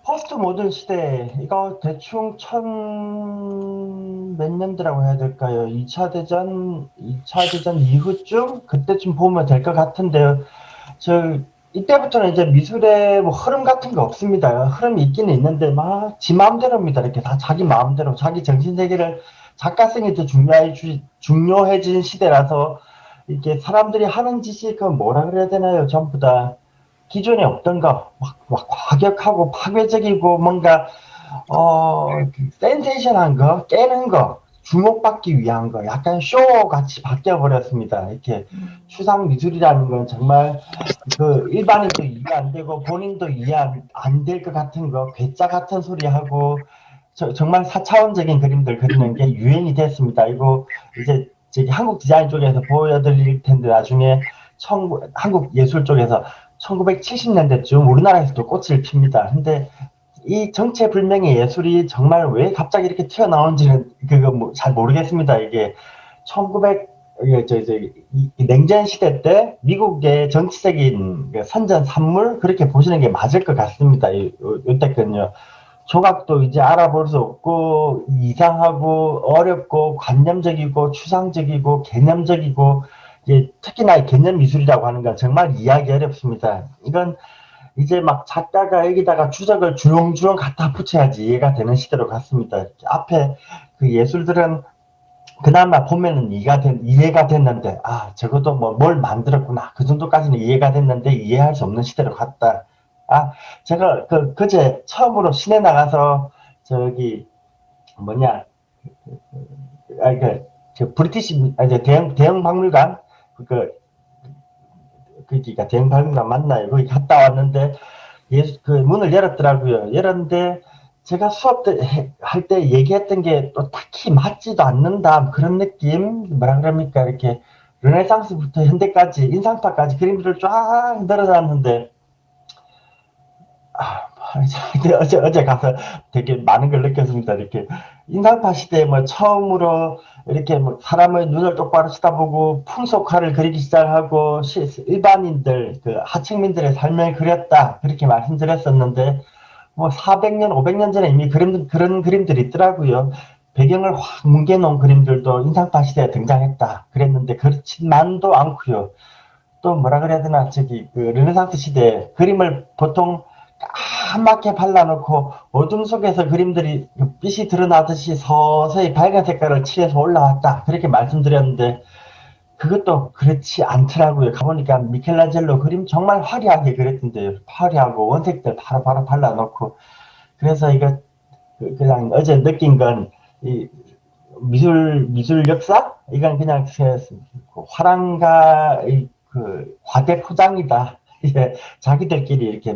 포스트 모던 시대, 이거 대충 천 몇 년대라고 해야 될까요? 2차 대전 이후쯤? 그때쯤 보면 될 것 같은데요. 저, 이때부터는 이제 미술의 뭐 흐름 같은 거 없습니다. 흐름이 있기는 있는데, 막, 지 마음대로입니다. 이렇게 다 자기 마음대로, 자기 정신세계를 작가성이 더 중요해진 시대라서, 이게 사람들이 하는 짓이 그 뭐라 그래야 되나요? 전부 다. 기존에 없던 거, 막 과격하고 파괴적이고 뭔가, 센세이션한 거, 깨는 거, 주목받기 위한 거, 약간 쇼 같이 바뀌어 버렸습니다. 이렇게 추상 미술이라는 건 정말 그 일반인도 이해 안 되고 본인도 이해 안 될 것 같은 거, 괴짜 같은 소리 하고, 정말 사차원적인 그림들 그리는 게 유행이 됐습니다. 이거 이제 저기 한국 디자인 쪽에서 보여드릴 텐데 나중에 한국 예술 쪽에서 1970년대쯤 우리나라에서도 꽃을 핍니다. 근데 이 정체불명의 예술이 정말 왜 갑자기 이렇게 튀어나오는지는 그거 뭐잘 모르겠습니다. 이게 1900 냉전 시대 때 미국의 정치적인 선전 산물 그렇게 보시는 게 맞을 것 같습니다. 이때는요. 조각도 이제 알아볼 수 없고 이상하고 어렵고 관념적이고 추상적이고 개념적이고 특히나 개념 미술이라고 하는 건 정말 이해하기 어렵습니다. 이건 이제 막 작가가 여기다가 주적을 주렁주렁 갖다 붙여야지 이해가 되는 시대로 갔습니다. 앞에 그 예술들은 그나마 보면은 이해가 됐는데, 아, 적어도 뭐 뭘 만들었구나. 그 정도까지는 이해가 됐는데 이해할 수 없는 시대로 갔다. 아, 제가 그제 처음으로 시내 나가서 저기 뭐냐, 저 브리티시, 이제 대형 박물관, 그, 거기가 대형 박물관 맞나요? 거기 갔다 왔는데, 그 문을 열었더라고요. 열었는데 제가 수업 할 때 얘기했던 게 또 딱히 맞지도 않는다 그런 느낌 뭐라 그럽니까 이렇게 르네상스부터 현대까지 인상파까지 그림들을 쫙 늘어놨는데 아, 어제 가서 되게 많은 걸 느꼈습니다. 이렇게 인상파 시대에 뭐 처음으로 이렇게 뭐 사람의 눈을 똑바로 쳐다보고 풍속화를 그리기 시작하고 일반인들 그 하층민들의 삶을 그렸다 그렇게 말씀드렸었는데 뭐 400년, 500년 전에 이미 그런 그림들이 있더라고요. 배경을 확 뭉개놓은 그림들도 인상파 시대에 등장했다. 그랬는데 그렇지만도 않고요. 또 뭐라 그래야 되나 저기 그 르네상스 시대 그림을 보통 까맣게 발라놓고 어둠 속에서 그림들이 빛이 드러나듯이 서서히 밝은 색깔을 칠해서 올라왔다. 그렇게 말씀드렸는데 그것도 그렇지 않더라고요. 가보니까 미켈란젤로 그림 정말 화려하게 그렸던데요. 화려하고 원색들 바로바로 발라놓고 그래서 이거 그냥 어제 느낀 건 이 미술 역사 이건 그냥 화랑가의 그 과대 포장이다. 이게 자기들끼리 이렇게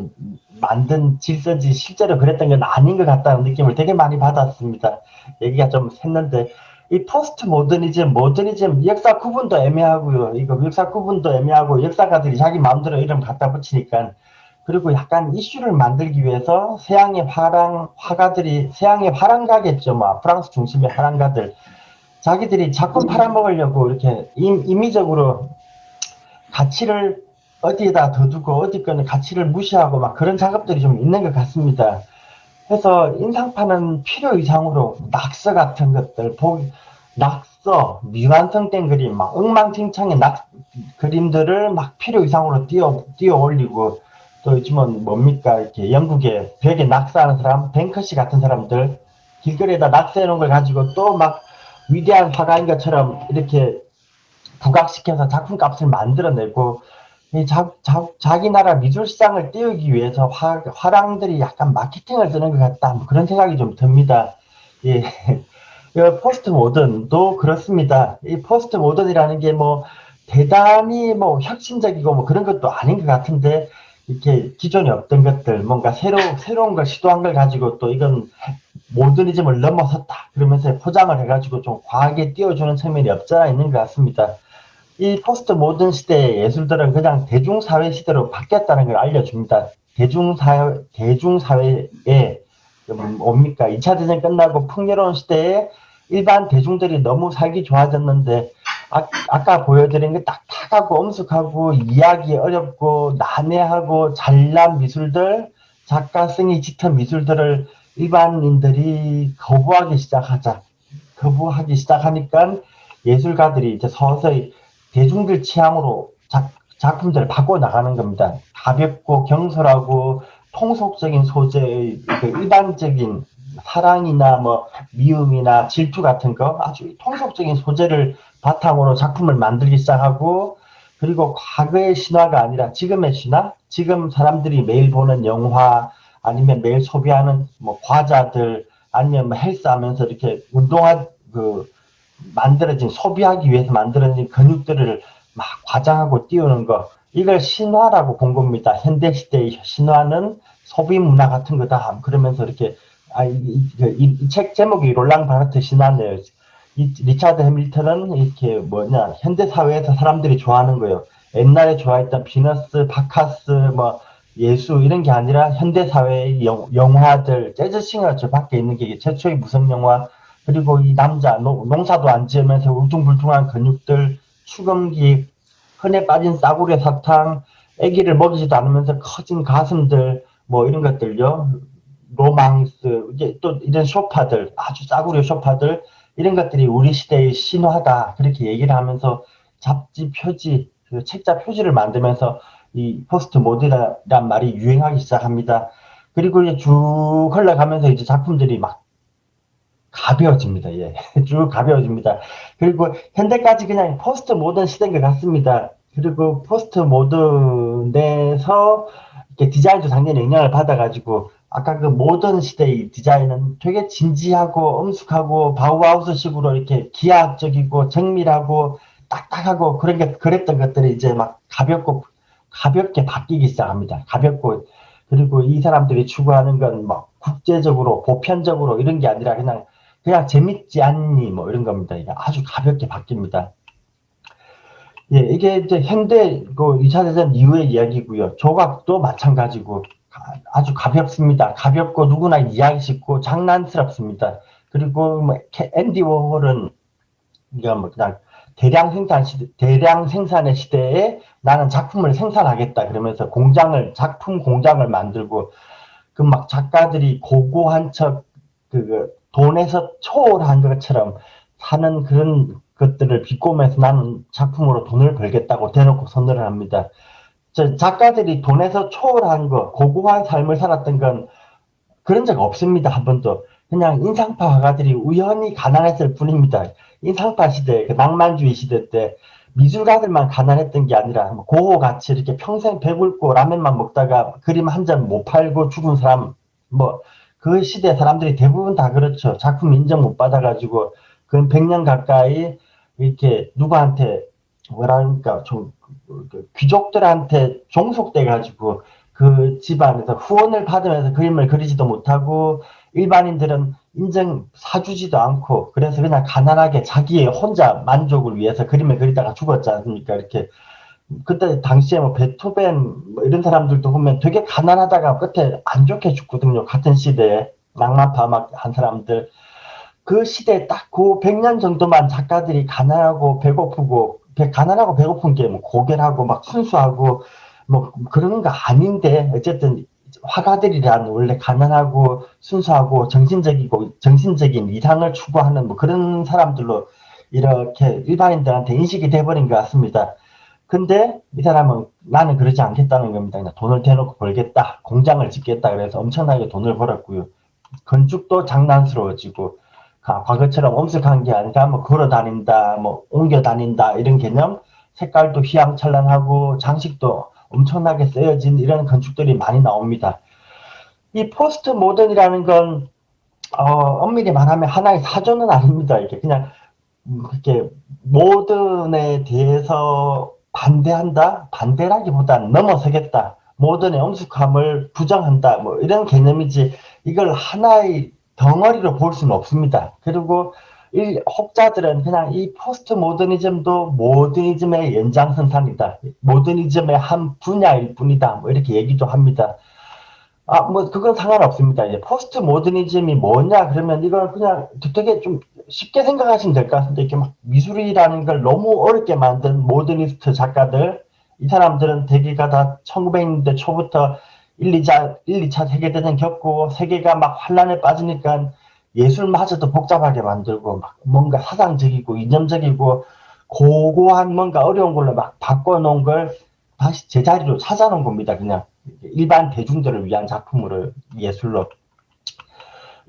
만든 질서지 실제로 그랬던 건 아닌 것 같다는 느낌을 되게 많이 받았습니다. 얘기가 좀 샜는데 이 포스트 모더니즘 역사 구분도 애매하고요. 이거 역사 구분도 애매하고 역사가들이 자기 마음대로 이름 갖다 붙이니까 그리고 약간 이슈를 만들기 위해서 서양의 화가들이 서양의 화랑가겠죠. 뭐 프랑스 중심의 화랑가들 자기들이 작품 팔아먹으려고 이렇게 임의적으로 가치를 어디에다 더 두고 어디 거는 가치를 무시하고 막 그런 작업들이 좀 있는 것 같습니다. 해서 인상파는 필요 이상으로 낙서 같은 것들, 낙서, 미완성된 그림, 막 엉망진창의 그림들을 막 필요 이상으로 띄어 올리고 또 요즘은 뭡니까 이렇게 영국의 벽에 낙서하는 사람, 뱅커시 같은 사람들 길거리에다 낙서해 놓은 걸 가지고 또 막 위대한 화가인 것처럼 이렇게 부각시켜서 작품값을 만들어내고 자기 나라 미술 시장을 띄우기 위해서 화랑들이 약간 마케팅을 쓰는 것 같다. 뭐 그런 생각이 좀 듭니다. 예. 포스트 모던도 그렇습니다. 이 포스트 모던이라는 게 뭐 대단히 뭐 혁신적이고 뭐 그런 것도 아닌 것 같은데 이렇게 기존에 없던 것들 뭔가 새로운 걸 시도한 걸 가지고 또 이건 모더니즘을 넘어섰다 그러면서 포장을 해가지고 좀 과하게 띄워주는 측면이 없잖아 있는 것 같습니다. 이 포스트 모던 시대의 예술들은 그냥 대중사회 시대로 바뀌었다는 걸 알려줍니다. 대중사회에 뭡니까? 2차 대전 끝나고 풍요로운 시대에 일반 대중들이 너무 살기 좋아졌는데 아까 보여드린 게 딱딱하고 엄숙하고 이해하기 어렵고 난해하고 잘난 미술들 작가성이 짙은 미술들을 일반인들이 거부하기 시작하니까 예술가들이 이제 서서히 대중들 취향으로 작품들을 바꿔 나가는 겁니다. 가볍고 경솔하고 통속적인 소재의 그 일반적인 사랑이나 뭐 미움이나 질투 같은 거 아주 통속적인 소재를 바탕으로 작품을 만들기 시작하고, 그리고 과거의 신화가 아니라 지금의 신화, 지금 사람들이 매일 보는 영화 아니면 매일 소비하는 뭐 과자들 아니면 뭐 헬스하면서 이렇게 만들어진 소비하기 위해서 만들어진 근육들을 막 과장하고 띄우는 거, 이걸 신화라고 본 겁니다. 현대 시대의 신화는 소비 문화 같은 거다. 그러면서 이렇게 이 책 제목이 롤랑 바르트 신화네요. 리차드 해밀턴은 이렇게 현대 사회에서 사람들이 좋아하는 거예요. 옛날에 좋아했던 비너스, 바카스, 뭐 예수 이런 게 아니라 현대 사회의 영화들, 재즈싱어 저 밖에 있는 게 최초의 무성 영화, 그리고 이 남자 농사도 안 지으면서 울퉁불퉁한 근육들, 추금기, 흔해 빠진 싸구려 사탕, 아기를 먹이지도 않으면서 커진 가슴들, 뭐 이런 것들요. 로망스, 이제 또 이런 쇼파들, 아주 싸구려 쇼파들, 이런 것들이 우리 시대의 신화다. 그렇게 얘기를 하면서 잡지, 표지, 그 책자 표지를 만들면서 이 포스트 모던이란 말이 유행하기 시작합니다. 그리고 이제 쭉 흘러가면서 이제 작품들이 막 가벼워집니다. 예. 쭉 가벼워집니다. 그리고 현대까지 그냥 포스트 모던 시대인 것 같습니다. 그리고 포스트 모던에서 이렇게 디자인도 당연히 영향을 받아가지고, 아까 그 모던 시대의 디자인은 되게 진지하고 엄숙하고 바우하우스식으로 이렇게 기하학적이고 정밀하고 딱딱하고 그랬던 것들이 이제 막 가볍게 바뀌기 시작합니다. 가볍고, 그리고 이 사람들이 추구하는 건 뭐 국제적으로 보편적으로 이런 게 아니라 그냥 재밌지 않니 뭐 이런 겁니다. 이게 아주 가볍게 바뀝니다. 예, 이게 이제 현대 그 2차 대전 이후의 이야기고요. 조각도 마찬가지고 아주 가볍습니다. 가볍고 누구나 이해하기 쉽고 장난스럽습니다. 그리고 뭐 앤디 워홀은 이거 뭐 그냥 대량 생산의 시대에 나는 작품을 생산하겠다 그러면서 작품 공장을 만들고, 그 막 작가들이 고고한 척 돈에서 초월한 것처럼 사는 그런 것들을 비꼬면서 나는 작품으로 돈을 벌겠다고 대놓고 선언을 합니다. 작가들이 돈에서 초월한 거, 고고한 삶을 살았던 건 그런 적 없습니다. 한 번도. 그냥 인상파 화가들이 우연히 가난했을 뿐입니다. 인상파 시대, 그 낭만주의 시대 때 미술가들만 가난했던 게 아니라 고호같이 이렇게 평생 배불고 라면만 먹다가 그림 한 점 못 팔고 죽은 사람, 뭐 그 시대 사람들이 대부분 다 그렇죠. 작품 인정 못 받아가지고 그 100년 가까이 이렇게 누구한테 뭐랄까 좀 귀족들한테 종속돼가지고 그 집안에서 후원을 받으면서 그림을 그리지도 못하고, 일반인들은 인정 사주지도 않고, 그래서 그냥 가난하게 자기의 혼자 만족을 위해서 그림을 그리다가 죽었지 않습니까? 이렇게. 그때 당시에 뭐 베토벤 뭐 이런 사람들도 보면 되게 가난하다가 끝에 안 좋게 죽거든요. 같은 시대에 낭만파 막 한 사람들. 그 시대에 딱 그 100년 정도만 작가들이 가난하고 배고픈 게 뭐 고결하고 막 순수하고 뭐 그런 거 아닌데, 어쨌든 화가들이란 원래 가난하고 순수하고 정신적인 이상을 추구하는 뭐 그런 사람들로 이렇게 일반인들한테 인식이 돼버린 것 같습니다. 근데 이 사람은 나는 그러지 않겠다는 겁니다. 그냥 돈을 대놓고 벌겠다, 공장을 짓겠다, 그래서 엄청나게 돈을 벌었고요. 건축도 장난스러워지고, 과거처럼 엄숙한 게 아니라 뭐 걸어 다닌다, 뭐 옮겨 다닌다 이런 개념, 색깔도 휘황찬란하고 장식도 엄청나게 쓰여진 이런 건축들이 많이 나옵니다. 이 포스트 모던이라는 건 엄밀히 말하면 하나의 사전은 아닙니다. 이게 그냥 이렇게 모던에 대해서 반대라기보다는 넘어서겠다, 모던의 엄숙함을 부정한다, 뭐 이런 개념이지 이걸 하나의 덩어리로 볼 수는 없습니다. 그리고 혹자들은 그냥 이 포스트 모더니즘도 모더니즘의 연장선상이다, 모더니즘의 한 분야일 뿐이다, 뭐 이렇게 얘기도 합니다. 뭐 그건 상관없습니다. 이제 포스트 모더니즘이 뭐냐 그러면 이걸 그냥 되게 좀 쉽게 생각하시면 될 것 같은데, 이렇게 막 미술이라는 걸 너무 어렵게 만든 모더니스트 작가들, 이 사람들은 대개가 다 1900년대 초부터 1, 2차 세계대전 겪고 세계가 막 환란에 빠지니까 예술마저도 복잡하게 만들고 막 뭔가 사상적이고 이념적이고 고고한 뭔가 어려운 걸로 막 바꿔놓은 걸 다시 제자리로 찾아놓은 겁니다. 그냥 일반 대중들을 위한 작품으로 예술로.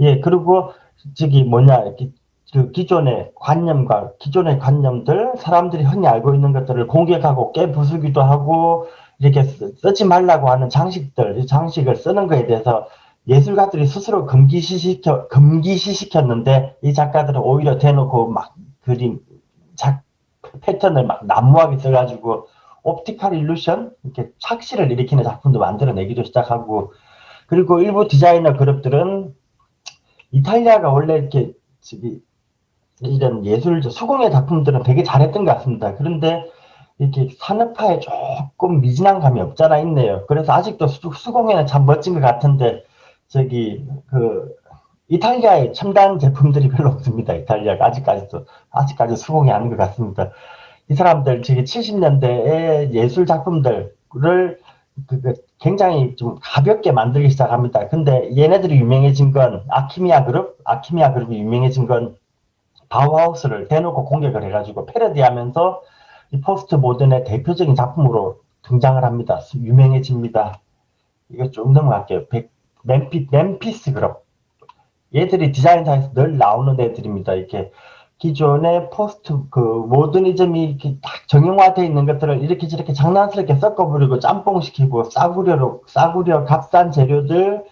예, 그리고 저기 뭐냐 이렇게 그 기존의 관념들 사람들이 흔히 알고 있는 것들을 공격하고 깨부수기도 하고 이렇게 쓰지 말라고 하는 장식들, 이 장식을 쓰는 거에 대해서 예술가들이 스스로 금기시켰는데 이 작가들은 오히려 대놓고 막 그림 패턴을 막 난무하게 써가지고 옵티컬 일루션 이렇게 착시를 일으키는 작품도 만들어내기도 시작하고 그리고 일부 디자이너 그룹들은 이탈리아가 원래 이렇게 이런 예술 수공예 작품들은 되게 잘했던 것 같습니다. 그런데 이렇게 산업화에 조금 미진한 감이 없잖아 있네요. 그래서 아직도 수공예는 참 멋진 것 같은데 저기 그 이탈리아의 첨단 제품들이 별로 없습니다. 이탈리아가 아직까지 수공예 하는 것 같습니다. 이 사람들 저기 70년대의 예술 작품들을 굉장히 좀 가볍게 만들기 시작합니다. 근데 얘네들이 유명해진 건 아키미아 그룹이 유명해진 건 바우하우스를 대놓고 공격을 해가지고 패러디하면서 이 포스트 모던의 대표적인 작품으로 등장을 합니다. 유명해집니다. 이거 좀 넘어갈게요. 멤피스 그룹. 얘들이 디자인사에서 늘 나오는 애들입니다. 이렇게 기존의 포스트 그 모더니즘이 이렇게 딱 정형화되어 있는 것들을 이렇게 저렇게 장난스럽게 섞어버리고 짬뽕시키고 싸구려 값싼 재료들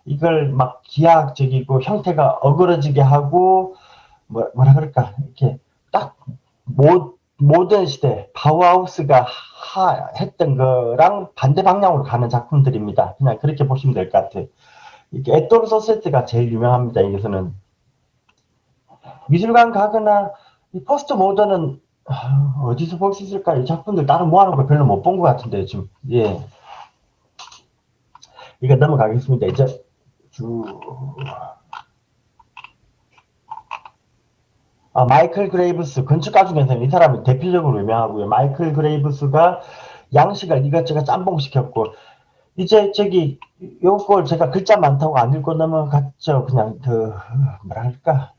이걸 막 기하학적이고 형태가 어그러지게 하고 뭐라 그럴까 이렇게 딱 모던 시대 바우하우스가 했던 거랑 반대 방향으로 가는 작품들입니다. 그냥 그렇게 보시면 될 것 같아요. 이게 에토르 소세트가 제일 유명합니다. 여기서는 미술관 가거나 이 포스트 모던은 어디서 볼 수 있을까? 이 작품들 다른 모아놓은 거 별로 못 본 것 같은데 지금 예 이거 넘어가겠습니다. 이제 마이클 그레이브스 건축가 중에서는 이 사람이 대표적으로 유명하고요. 마이클 그레이브스가 양식을 이것저것 짬뽕시켰고 이제 저기 요걸 제가 글자 많다고 안 읽고 넘어갔죠. 그냥 그 뭐라 할까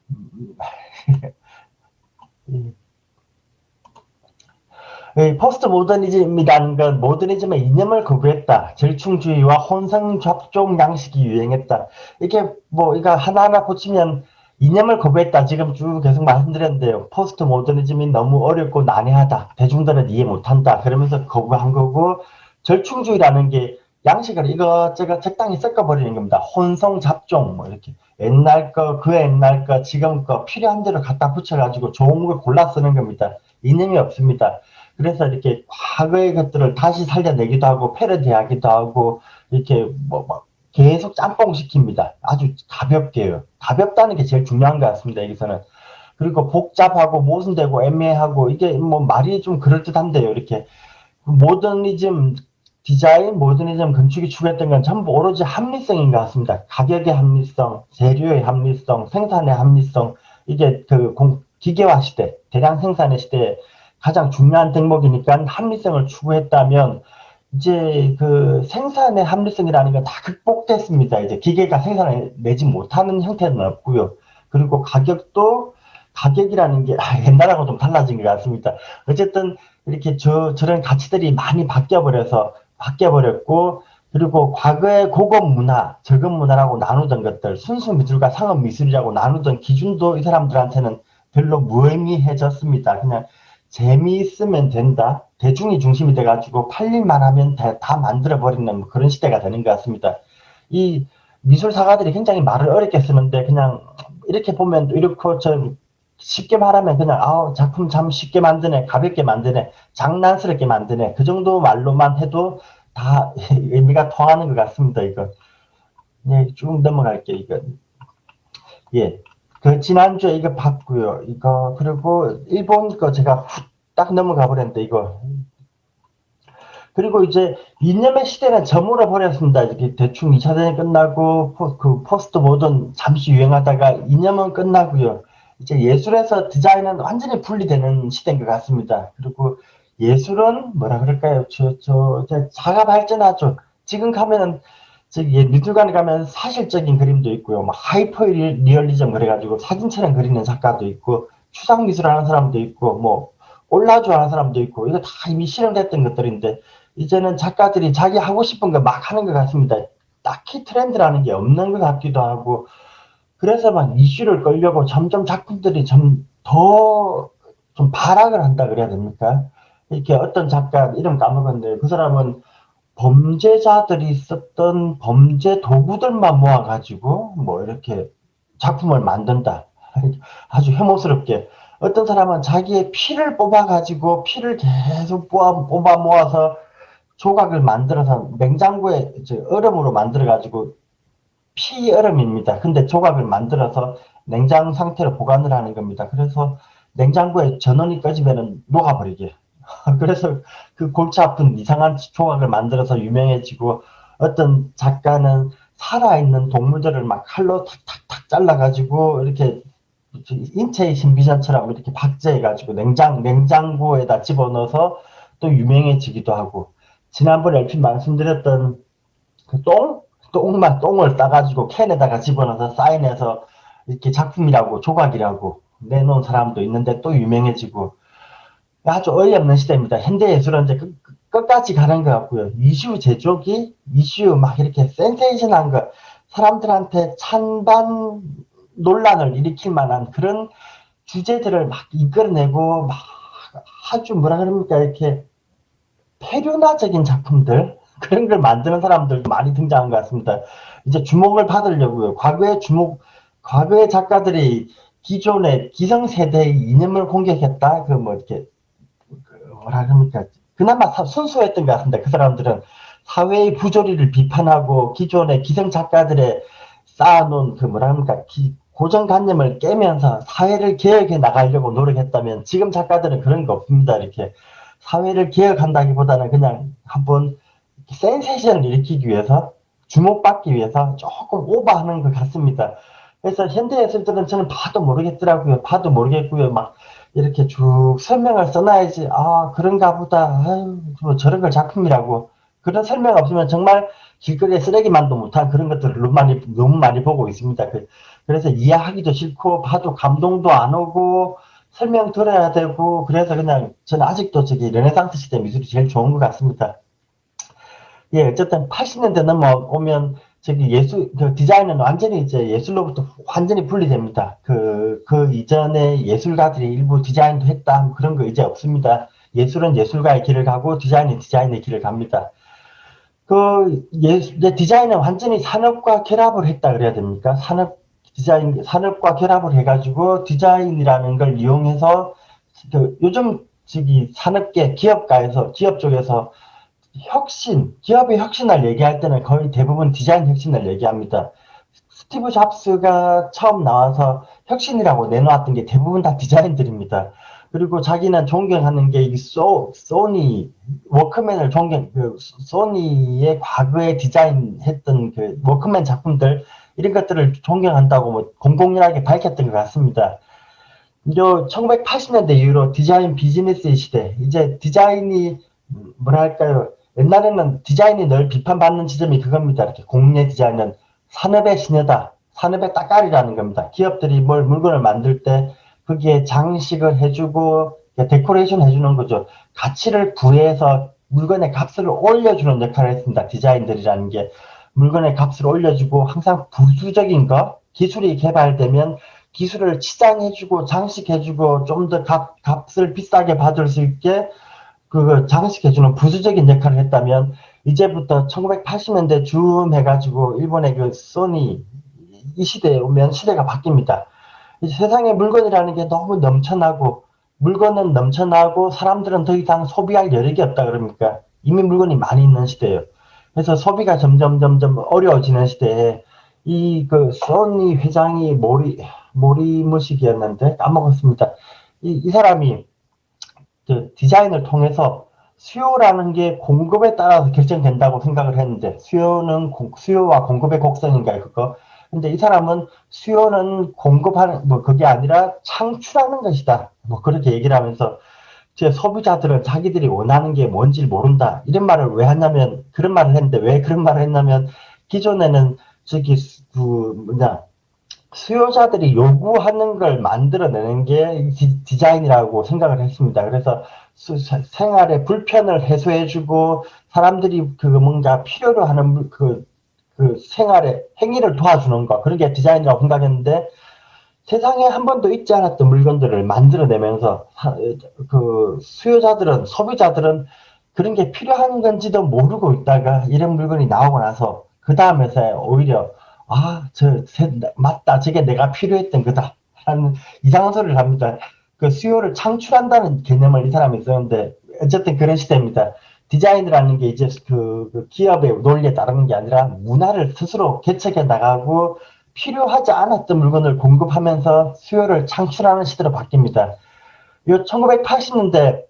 포스트 모더니즘이라는 건 모더니즘의 이념을 거부했다. 절충주의와 혼성 접종 양식이 유행했다. 이게 뭐 이거 하나하나 고치면 이념을 거부했다. 지금 쭉 계속 말씀드렸는데요. 포스트 모더니즘이 너무 어렵고 난해하다. 대중들은 이해 못한다. 그러면서 거부한 거고 절충주의라는 게 양식을 이것저것 적당히 섞어버리는 겁니다. 혼성 잡종 뭐 이렇게 옛날 거, 그 옛날 거, 지금 거 필요한 대로 갖다 붙여가지고 좋은 걸 골라 쓰는 겁니다. 이념이 없습니다. 그래서 이렇게 과거의 것들을 다시 살려내기도 하고 패러디하기도 하고 이렇게 뭐 계속 짬뽕 시킵니다. 아주 가볍게요. 가볍다는 게 제일 중요한 것 같습니다. 여기서는. 그리고 복잡하고 모순되고 애매하고 이게 뭐 말이 좀 그럴듯한데요. 이렇게 모더니즘 디자인, 모더니즘 건축이 추구했던 건 전부 오로지 합리성인 것 같습니다. 가격의 합리성, 재료의 합리성, 생산의 합리성 이게 그 기계화 시대, 대량 생산의 시대에 가장 중요한 덕목이니까 합리성을 추구했다면 이제 그 생산의 합리성이라는 건 다 극복됐습니다. 이제 기계가 생산을 내지 못하는 형태는 없고요. 그리고 가격이라는 게 옛날하고 좀 달라진 것 같습니다. 어쨌든 이렇게 저런 가치들이 많이 바뀌어버렸고 그리고 과거의 고급 문화, 저급 문화라고 나누던 것들, 순수 미술과 상업 미술이라고 나누던 기준도 이 사람들한테는 별로 무의미해졌습니다. 그냥 재미있으면 된다. 대중이 중심이 돼가지고 팔릴만 하면 다 만들어버리는 그런 시대가 되는 것 같습니다. 이 미술사가들이 굉장히 말을 어렵게 쓰는데 그냥 이렇게 보면 이렇게 쉽게 말하면 그냥 작품 참 쉽게 만드네, 가볍게 만드네, 장난스럽게 만드네 그 정도 말로만 해도 다 의미가 통하는 것 같습니다. 이거 예, 쭉 넘어갈게요. 이거 예. 그 지난주에 이거 봤고요. 이거 그리고 일본 거 제가 딱 넘어가 버렸는데 이거 그리고 이제 이념의 시대는 저물어 버렸습니다. 이렇게 대충 2차 대전이 끝나고 그 포스트 모던 잠시 유행하다가 이념은 끝나고요. 이제 예술에서 디자인은 완전히 분리되는 시대인 것 같습니다. 그리고 예술은 뭐라 그럴까요? 자가 발전하죠. 지금 가면은 저기 미술관에 가면 사실적인 그림도 있고요. 막 하이퍼 리얼리즘 그래가지고 사진처럼 그리는 작가도 있고 추상 미술 하는 사람도 있고 뭐 올라주 하는 사람도 있고 이거 다 이미 실현됐던 것들인데 이제는 작가들이 자기 하고 싶은 거 막 하는 것 같습니다. 딱히 트렌드라는 게 없는 것 같기도 하고 그래서 막 이슈를 끌려고 점점 작품들이 좀 더 좀 발악을 한다 그래야 됩니까? 이렇게 어떤 작가 이름 까먹었는데 그 사람은 범죄자들이 썼던 범죄 도구들만 모아가지고 뭐 이렇게 작품을 만든다. 아주 혐오스럽게. 어떤 사람은 자기의 피를 뽑아가지고 피를 계속 뽑아 모아서 조각을 만들어서 냉장고에 얼음으로 만들어가지고 피 얼음입니다. 근데 조각을 만들어서 냉장 상태로 보관을 하는 겁니다. 그래서 냉장고에 전원이 꺼지면 녹아버리게. 그래서 그 골치 아픈 이상한 조각을 만들어서 유명해지고 어떤 작가는 살아있는 동물들을 막 칼로 탁탁탁 잘라가지고 이렇게 인체의 신비전처럼 이렇게 박제해가지고 냉장고에다 집어넣어서 또 유명해지기도 하고 지난번에 얼핏 말씀드렸던 그 똥을 따가지고 캔에다가 집어넣어서 사인해서 이렇게 작품이라고 조각이라고 내놓은 사람도 있는데 또 유명해지고 아주 어이없는 시대입니다. 현대예술은 이제 끝까지 가는 것 같고요. 이슈 제조기, 이슈 막 이렇게 센세이션한 거, 사람들한테 찬반 논란을 일으킬 만한 그런 주제들을 막 이끌어내고 막 아주 뭐라 그럽니까 이렇게 페류나적인 작품들 그런 걸 만드는 사람들도 많이 등장한 것 같습니다. 이제 주목을 받으려고요. 과거의 작가들이 기존의 기성세대의 이념을 공격했다. 그 뭐 이렇게 뭐라 그럽니까? 그나마 순수했던 것 같습니다. 그 사람들은 사회의 부조리를 비판하고 기존의 기성 작가들의 쌓아놓은 그 뭐라 합니까? 고정관념을 깨면서 사회를 개혁해 나가려고 노력했다면 지금 작가들은 그런 거 없습니다. 이렇게 사회를 개혁한다기보다는 그냥 한번 센세이션을 일으키기 위해서 주목받기 위해서 조금 오버하는 것 같습니다. 그래서 현대예술들은 저는 봐도 모르겠더라고요. 봐도 모르겠고요. 막 이렇게 쭉 설명을 써놔야지. 아 그런가 보다. 아유, 뭐 저런 걸 작품이라고. 그런 설명 없으면 정말 길거리에 쓰레기만도 못한 그런 것들을 너무 많이 보고 있습니다. 그래서 이해하기도 싫고 봐도 감동도 안 오고 설명 들어야 되고 그래서 그냥 저는 아직도 저기 르네상스 시대 미술이 제일 좋은 것 같습니다. 예, 어쨌든 80년대 넘어오면 저기 그 디자인은 완전히 이제 예술로부터 완전히 분리됩니다. 그 이전에 예술가들이 일부 디자인도 했다, 뭐 그런 거 이제 없습니다. 예술은 예술가의 길을 가고 디자인은 디자인의 길을 갑니다. 디자인은 완전히 산업과 결합을 했다 그래야 됩니까? 산업과 결합을 해가지고 디자인이라는 걸 이용해서 요즘 저기 기업 쪽에서 기업의 혁신을 얘기할 때는 거의 대부분 디자인 혁신을 얘기합니다. 스티브 잡스가 처음 나와서 혁신이라고 내놓았던 게 대부분 다 디자인들입니다. 그리고 자기는 존경하는 게 소니 워크맨을 소니의 과거에 디자인했던 그 워크맨 작품들 이런 것들을 존경한다고 뭐 공공연하게 밝혔던 것 같습니다. 1980년대 이후로 디자인 비즈니스의 시대, 이제 디자인이 뭐랄까요? 옛날에는 디자인이 늘 비판받는 지점이 그겁니다. 이렇게 공예 디자인은 산업의 신여다. 산업의 따까리라는 겁니다. 기업들이 물건을 만들 때 거기에 장식을 해주고 데코레이션 해주는 거죠. 가치를 부여해서 물건의 값을 올려주는 역할을 했습니다. 디자인들이라는 게 물건의 값을 올려주고 항상 부수적인 거 기술이 개발되면 기술을 치장해주고 장식해주고 좀 더 값을 비싸게 받을 수 있게 그 장식해주는 부수적인 역할을 했다면 이제부터 1980년대 쯤 해가지고 일본의 그 소니 이 시대에 오면 시대가 바뀝니다. 이제 세상에 물건이라는 게 너무 넘쳐나고 물건은 넘쳐나고 사람들은 더 이상 소비할 여력이 없다 그럽니까? 이미 물건이 많이 있는 시대예요. 그래서 소비가 점점 어려워지는 시대에 이 그 소니 회장이 모리무식이었는데 까먹었습니다. 이 사람이 그 디자인을 통해서 수요라는 게 공급에 따라서 결정된다고 생각을 했는데 수요와 공급의 곡선인가요 그거? 근데 이 사람은 수요는 공급하는 뭐 그게 아니라 창출하는 것이다. 뭐 그렇게 얘기를 하면서 제 소비자들은 자기들이 원하는 게 뭔지 모른다. 이런 말을 왜 했냐면 그런 말을 했는데 왜 그런 말을 했냐면 기존에는 저기 수요자들이 요구하는 걸 만들어내는 게 디자인이라고 생각을 했습니다. 그래서 생활의 불편을 해소해주고 사람들이 그 뭔가 필요로 하는 그 생활의 행위를 도와주는 거, 그런 게 디자인이라고 생각했는데, 세상에 한 번도 있지 않았던 물건들을 만들어내면서 그 수요자들은, 소비자들은 그런 게 필요한 건지도 모르고 있다가 이런 물건이 나오고 나서 그 다음에서 오히려 맞다, 저게 내가 필요했던 거다 하는 이상한 소리를 합니다. 그 수요를 창출한다는 개념을 이 사람이 쓰는데, 어쨌든 그런 시대입니다. 디자인이라는 게 이제 그 기업의 논리에 따르는 게 아니라 문화를 스스로 개척해 나가고 필요하지 않았던 물건을 공급하면서 수요를 창출하는 시대로 바뀝니다. 요 1980년대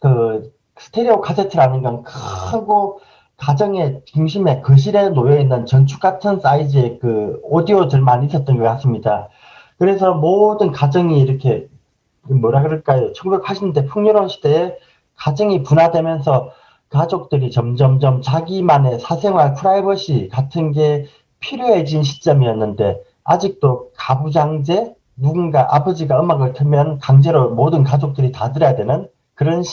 그 스테레오 카세트라는 건 크고 가정의 중심에 거실에 놓여 있는 전축 같은 사이즈의 그 오디오들만 있었던 것 같습니다. 그래서 모든 가정이 이렇게 뭐라 그럴까요? 1980년대 풍요로운 시대에 가정이 분화되면서 가족들이 점점점 자기만의 사생활 프라이버시 같은 게 필요해진 시점이었는데, 아직도 가부장제, 누군가 아버지가 음악을 틀면 강제로 모든 가족들이 다 들어야 되는 그런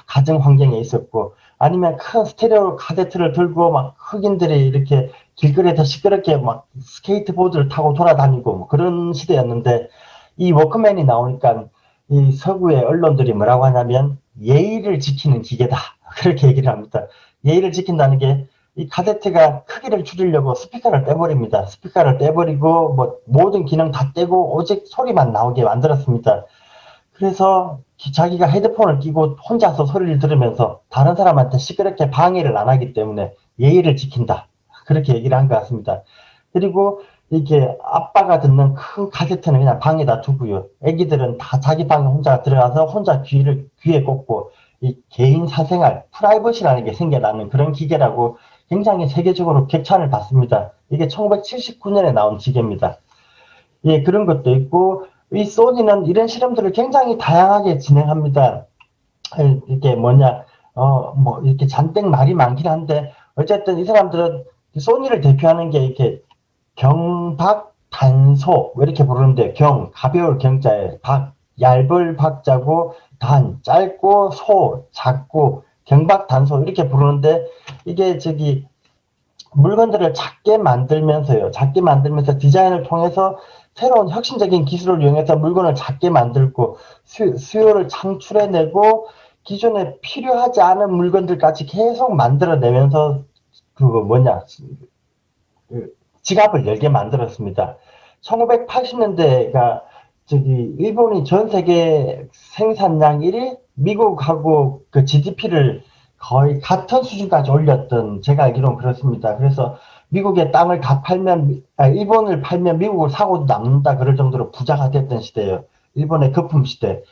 가정 환경에 있었고, 아니면 큰 스테레오 카세트를 들고 막 흑인들이 이렇게 길거리에서 시끄럽게 막 스케이트보드를 타고 돌아다니고 뭐 그런 시대였는데, 이 워크맨이 나오니까 이 서구의 언론들이 뭐라고 하냐면 예의를 지키는 기계다, 그렇게 얘기를 합니다. 예의를 지킨다는 게, 이 카세트가 크기를 줄이려고 스피커를 떼버립니다. 스피커를 떼버리고 뭐 모든 기능 다 떼고 오직 소리만 나오게 만들었습니다. 그래서 자기가 헤드폰을 끼고 혼자서 소리를 들으면서 다른 사람한테 시끄럽게 방해를 안 하기 때문에 예의를 지킨다, 그렇게 얘기를 한 것 같습니다. 그리고 이게 아빠가 듣는 큰 카세트는 그냥 방에다 두고요. 애기들은 다 자기 방에 혼자 들어가서 혼자 귀에 꽂고, 이 개인 사생활, 프라이버시라는 게 생겨나는 그런 기계라고 굉장히 세계적으로 격찬을 받습니다. 이게 1979년에 나온 기계입니다. 예, 그런 것도 있고, 이 소니는 이런 실험들을 굉장히 다양하게 진행합니다. 이게 뭐냐, 뭐, 이렇게 잔뜩 말이 많긴 한데, 어쨌든 이 사람들은 소니를 대표하는 게 이렇게 경박, 단소, 왜 이렇게 부르는데, 가벼울 경자에, 얇을 박자고, 짧고, 작고, 경박, 단소, 이렇게 부르는데, 이게 물건들을 작게 만들면서 디자인을 통해서 새로운 혁신적인 기술을 이용해서 물건을 작게 만들고 수요를 창출해내고 기존에 필요하지 않은 물건들까지 계속 만들어내면서 지갑을 열게 만들었습니다. 1980년대가 일본이 전 세계 생산량 1위, 미국하고 그 GDP를 거의 같은 수준까지 올렸던, 제가 알기로는 그렇습니다. 그래서 미국의 땅을 다 팔면, 일본을 팔면 미국을 사고 남는다 그럴 정도로 부자가 됐던 시대예요. 일본의 거품 시대.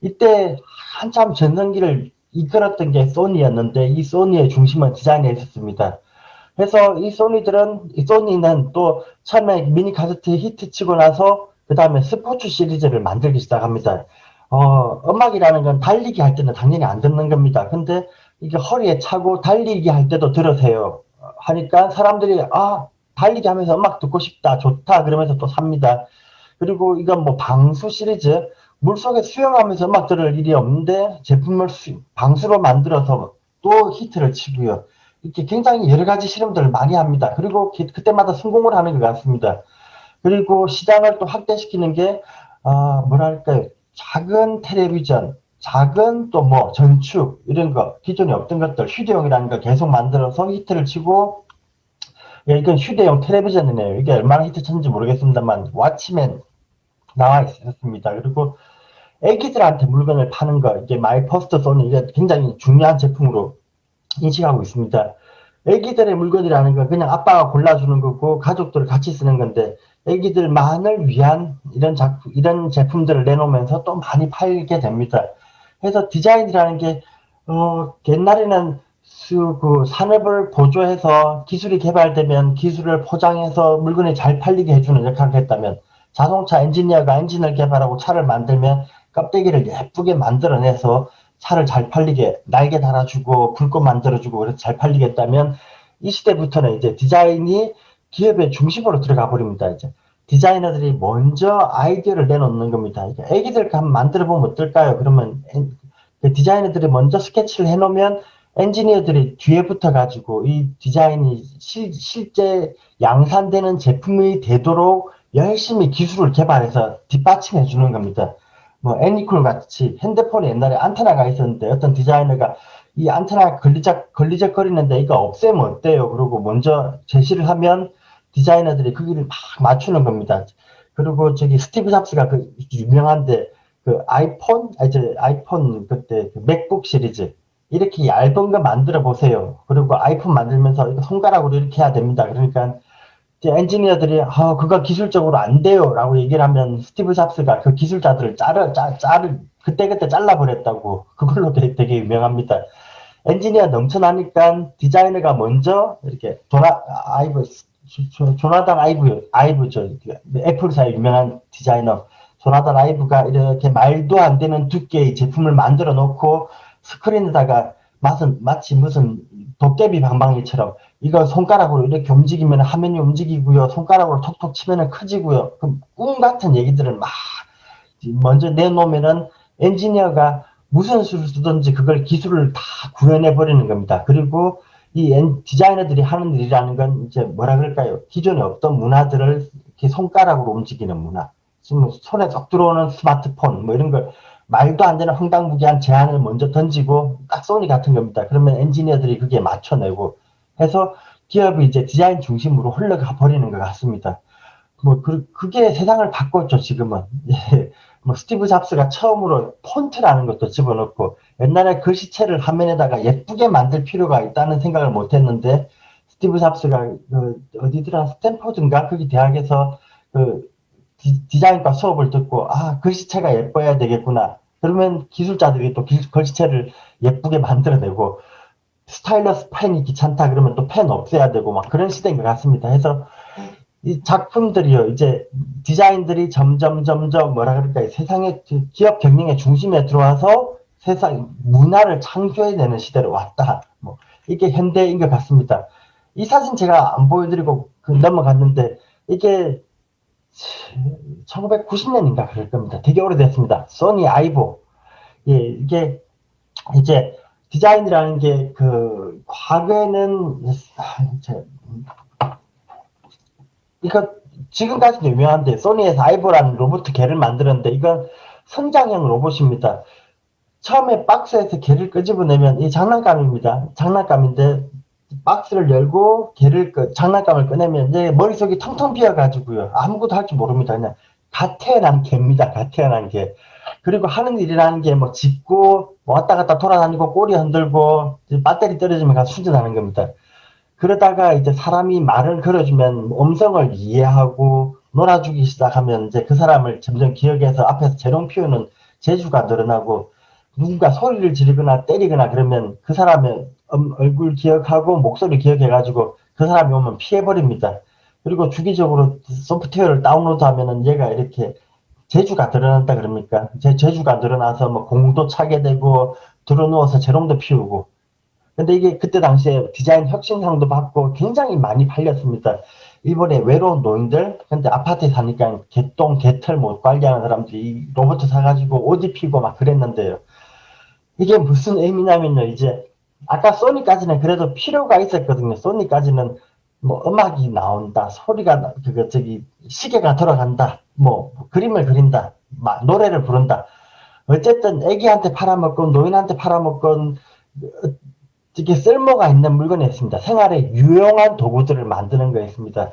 이때 한참 전성기를 이끌었던 게 소니였는데, 이 소니의 중심은 디자인에 있었습니다. 그래서 소니는 또 처음에 미니 카세트 히트 치고 나서 그 다음에 스포츠 시리즈를 만들기 시작합니다. 음악이라는 건 달리기 할 때는 당연히 안 듣는 겁니다. 근데 이게 허리에 차고 달리기 할 때도 들으세요. 하니까 사람들이, 달리기 하면서 음악 듣고 싶다, 좋다, 그러면서 또 삽니다. 그리고 이건 뭐 방수 시리즈, 물속에 수영하면서 음악 들을 일이 없는데 제품을 방수로 만들어서 또 히트를 치고요. 이렇게 굉장히 여러 가지 실험들을 많이 합니다. 그리고 그때마다 성공을 하는 것 같습니다. 그리고 시장을 또 확대시키는 게, 뭐랄까요, 작은 텔레비전, 작은 또 뭐 전축, 이런 거, 기존에 없던 것들, 휴대용이라는 거 계속 만들어서 히트를 치고, 예, 이건 휴대용 텔레비전이네요. 이게 얼마나 히트 쳤는지 모르겠습니다만, 왓치맨 나와 있었습니다. 그리고 애기들한테 물건을 파는 거, 이게 마이 퍼스트 소니, 이게 굉장히 중요한 제품으로 인식하고 있습니다. 애기들의 물건이라는 건 그냥 아빠가 골라주는 거고 가족들 같이 쓰는 건데, 애기들만을 위한 이런 제품들을 내놓으면서 또 많이 팔게 됩니다. 그래서 디자인이라는 게, 옛날에는 산업을 보조해서 기술이 개발되면 기술을 포장해서 물건이 잘 팔리게 해주는 역할을 했다면, 자동차 엔지니어가 엔진을 개발하고 차를 만들면 껍데기를 예쁘게 만들어내서 차를 잘 팔리게, 날개 달아주고 불꽃 만들어주고 그래서 잘 팔리겠다면, 이 시대부터는 이제 디자인이 기업의 중심으로 들어가 버립니다. 이제 디자이너들이 먼저 아이디어를 내놓는 겁니다. 애기들 한번 만들어 보면 어떨까요? 그러면 디자이너들이 먼저 스케치를 해놓으면 엔지니어들이 뒤에 붙어가지고 이 디자인이 실제 양산되는 제품이 되도록 열심히 기술을 개발해서 뒷받침해 주는 겁니다. 뭐 애니콜 같이 핸드폰에 옛날에 안테나가 있었는데 어떤 디자이너가 이 안테나 걸리적거리는데 이거 없애면 어때요? 그러고 먼저 제시를 하면 디자이너들이 거기를 막 맞추는 겁니다. 그리고 저기 스티브 잡스가 그 유명한데 그 아이폰 그때 그 맥북 시리즈 이렇게 얇은 거 만들어 보세요. 그리고 아이폰 만들면서 이거 손가락으로 이렇게 해야 됩니다. 그러니까 엔지니어들이 그거 기술적으로 안 돼요라고 얘기를 하면 스티브 잡스가 그 기술자들을 그때그때 잘라버렸다고 그걸로 되게 유명합니다. 엔지니어 넘쳐나니까 디자이너가 먼저 이렇게 조나단 아이브죠. 애플사의 유명한 디자이너 조나단 아이브가 이렇게 말도 안 되는 두께의 제품을 만들어 놓고 스크린에다가 마치 무슨 도깨비 방망이처럼 이거 손가락으로 이렇게 움직이면 화면이 움직이고요. 손가락으로 톡톡 치면 커지고요. 꿈 같은 얘기들을 막 먼저 내놓으면은 엔지니어가 무슨 수를 쓰든지 그걸 기술을 다 구현해 버리는 겁니다. 그리고 이 디자이너들이 하는 일이라는 건 이제 뭐라 그럴까요? 기존에 없던 문화들을 이렇게 손가락으로 움직이는 문화. 지금 손에 쏙 들어오는 스마트폰 뭐 이런 걸 말도 안 되는 황당무계한 제안을 먼저 던지고 딱 소니 같은 겁니다. 그러면 엔지니어들이 그게 맞춰내고 해서 기업이 이제 디자인 중심으로 흘러가 버리는 것 같습니다. 뭐 그게 세상을 바꿨죠 지금은. 예. 뭐 스티브 잡스가 처음으로 폰트라는 것도 집어넣고 옛날에 글씨체를 화면에다가 예쁘게 만들 필요가 있다는 생각을 못했는데 스티브 잡스가 어디더라 스탠퍼드인가 거기 대학에서 그 디자인과 수업을 듣고 글씨체가 예뻐야 되겠구나. 그러면 기술자들이 또 글씨체를 예쁘게 만들어내고 스타일러스 펜이 귀찮다 그러면 또 펜 없애야 되고 막 그런 시대인 것 같습니다. 해서 이 작품들이요, 이제 디자인들이 점점 뭐라 그럴까요? 세상의 기업 경영의 중심에 들어와서 세상 문화를 창조해내는 시대로 왔다. 뭐 이게 현대인 것 같습니다. 이 사진 제가 안 보여드리고 넘어갔는데 이게 1990년인가 그럴 겁니다. 되게 오래됐습니다. 소니 아이보. 예, 이게 이제 디자인이라는 게 과거에는 이거 지금까지도 유명한데 소니에서 아이보라는 로봇 개를 만들었는데 이건 성장형 로봇입니다. 처음에 박스에서 개를 끄집어내면 이 장난감입니다. 장난감인데 박스를 열고 장난감을 꺼내면 이제 머릿속이 텅텅 비어가지고요. 아무것도 할 줄 모릅니다. 그냥 갓 태어난 개입니다. 갓 태어난 개. 그리고 하는 일이라는 게 뭐 짚고 왔다 갔다 돌아다니고 꼬리 흔들고 배터리 떨어지면 가서 충전하는 겁니다. 그러다가 이제 사람이 말을 걸어주면 음성을 이해하고 놀아주기 시작하면 이제 그 사람을 점점 기억해서 앞에서 재롱 피우는 재주가 늘어나고 누군가 소리를 지르거나 때리거나 그러면 그 사람의 얼굴 기억하고 목소리 기억해가지고 그 사람이 오면 피해버립니다. 그리고 주기적으로 소프트웨어를 다운로드하면은 얘가 이렇게 재주가 늘어난다 그럽니까? 재주가 늘어나서 뭐 공도 차게 되고 들어누워서 재롱도 피우고 근데 이게 그때 당시에 디자인 혁신상도 받고 굉장히 많이 팔렸습니다. 일본의 외로운 노인들, 근데 아파트에 사니까 개똥, 개털 못 관리하는 사람들이 로봇 사가지고 옷 입히고 막 그랬는데요. 이게 무슨 의미냐면요, 이제, 아까 소니까지는 그래도 필요가 있었거든요. 소니까지는 뭐 음악이 나온다, 소리가, 시계가 돌아간다, 뭐, 그림을 그린다, 노래를 부른다. 어쨌든 애기한테 팔아먹건 노인한테 팔아먹건 이게 쓸모가 있는 물건이었습니다. 생활에 유용한 도구들을 만드는 거였습니다.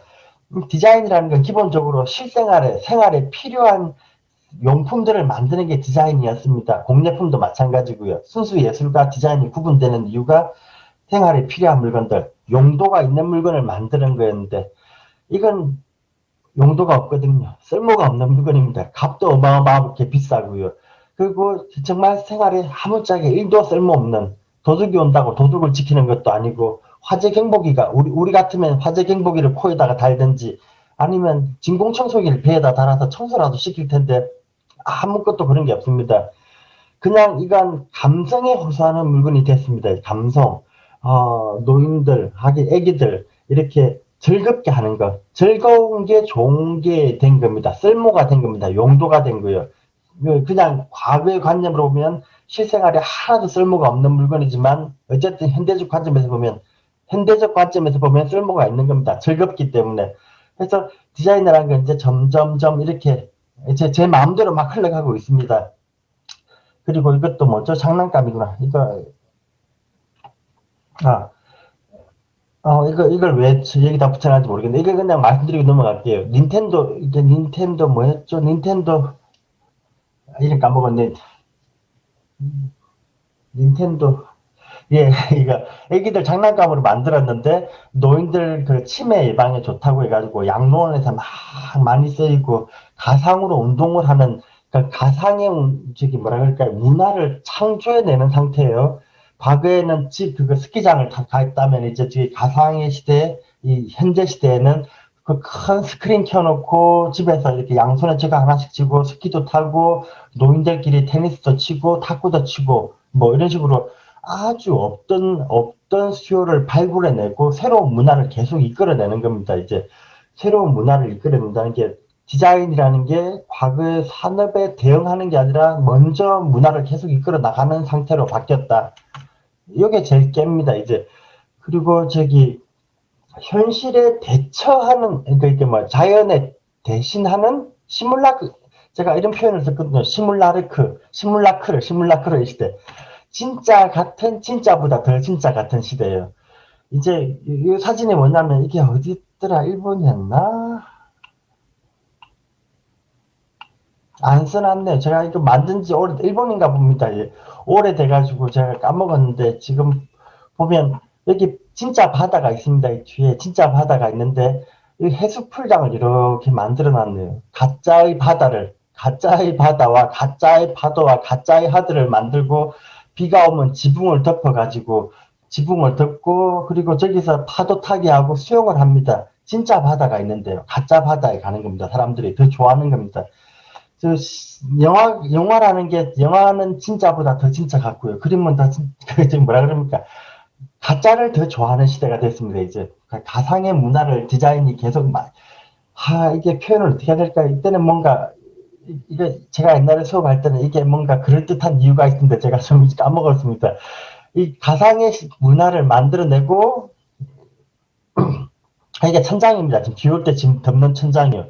디자인이라는 건 기본적으로 실생활에, 생활에 필요한 용품들을 만드는 게 디자인이었습니다. 공예품도 마찬가지고요. 순수 예술과 디자인이 구분되는 이유가 생활에 필요한 물건들, 용도가 있는 물건을 만드는 거였는데 이건 용도가 없거든요. 쓸모가 없는 물건입니다. 값도 어마어마하게 비싸고요. 그리고 정말 생활에 아무짝에 1도 쓸모없는 도둑이 온다고 도둑을 지키는 것도 아니고 화재 경보기가 우리 같으면 화재 경보기를 코에다가 달든지 아니면 진공청소기를 배에다 달아서 청소라도 시킬 텐데 아무것도 그런 게 없습니다. 그냥 이건 감성에 호소하는 물건이 됐습니다. 감성. 노인들, 하긴 애기들, 이렇게 즐겁게 하는 것. 즐거운 게 좋은 게 된 겁니다. 쓸모가 된 겁니다. 용도가 된 거예요. 그냥 과거의 관념으로 보면 실생활에 하나도 쓸모가 없는 물건이지만 어쨌든 현대적 관점에서 보면 쓸모가 있는 겁니다. 즐겁기 때문에. 그래서 디자인이라는 건 이제 점점점 이렇게 제 마음대로 막 흘러가고 있습니다. 그리고 이것도 뭐죠? 장난감이구나. 아, 이걸 왜 여기다 붙여놨는지 모르겠는데, 이거 그냥 말씀드리고 넘어갈게요. 닌텐도 뭐였죠? 이름 까먹었네. 닌텐도, 예, 이거, 애기들 장난감으로 만들었는데, 노인들 그 치매 예방에 좋다고 해가지고, 양로원에서 막 많이 쓰이고, 가상으로 운동을 하는, 그 가상의, 저기 뭐라 그럴까요? 문화를 창조해내는 상태예요. 과거에는 그거 스키장을 가 있다면, 이제 저기 가상의 시대, 이 현재 시대에는 그 큰 스크린 켜놓고, 집에서 이렇게 양손에 저거 하나씩 쥐고, 스키도 타고, 노인들끼리 테니스도 치고, 탁구도 치고, 뭐 이런 식으로 아주 없던 수요를 발굴해내고 새로운 문화를 계속 이끌어내는 겁니다. 이제 새로운 문화를 이끌어낸다는 게 디자인이라는 게 과거의 산업에 대응하는 게 아니라 먼저 문화를 계속 이끌어 나가는 상태로 바뀌었다. 이게 제일 깹니다. 이제 그리고 저기 현실에 대처하는 그러니까 이게 뭐 자연에 대신하는 시뮬라크 제가 이런 표현을 썼거든요. 시뮬라크를 시대. 진짜 같은 진짜보다 덜 진짜 같은 시대예요. 이제 이 사진이 뭐냐면 이게 어디 있더라? 일본이었나? 안 써놨네요. 제가 이거 만든 지 일본인가 봅니다. 예. 오래돼가지고 제가 까먹었는데 지금 보면 여기 진짜 바다가 있습니다. 이 뒤에 진짜 바다가 있는데 이 해수풀장을 이렇게 만들어 놨네요. 가짜의 바다와 가짜의 파도와 가짜의 하드를 만들고 비가 오면 지붕을 덮고 그리고 저기서 파도 타기 하고 수영을 합니다. 진짜 바다가 있는데요. 가짜 바다에 가는 겁니다. 사람들이 더 좋아하는 겁니다. 저 영화라는 게 영화는 진짜보다 더 진짜 같고요. 그림은 더 뭐라 그럽니까? 가짜를 더 좋아하는 시대가 됐습니다. 이제 가상의 문화를 디자인이 계속 이게 표현을 어떻게 해야 될까? 이때는 뭔가 이게 제가 옛날에 수업할 때는 이게 뭔가 그럴듯한 이유가 있는데 제가 좀 까먹었습니다. 이 가상의 문화를 만들어내고 이게 천장입니다. 지금 비 올 때 지금 덮는 천장이요.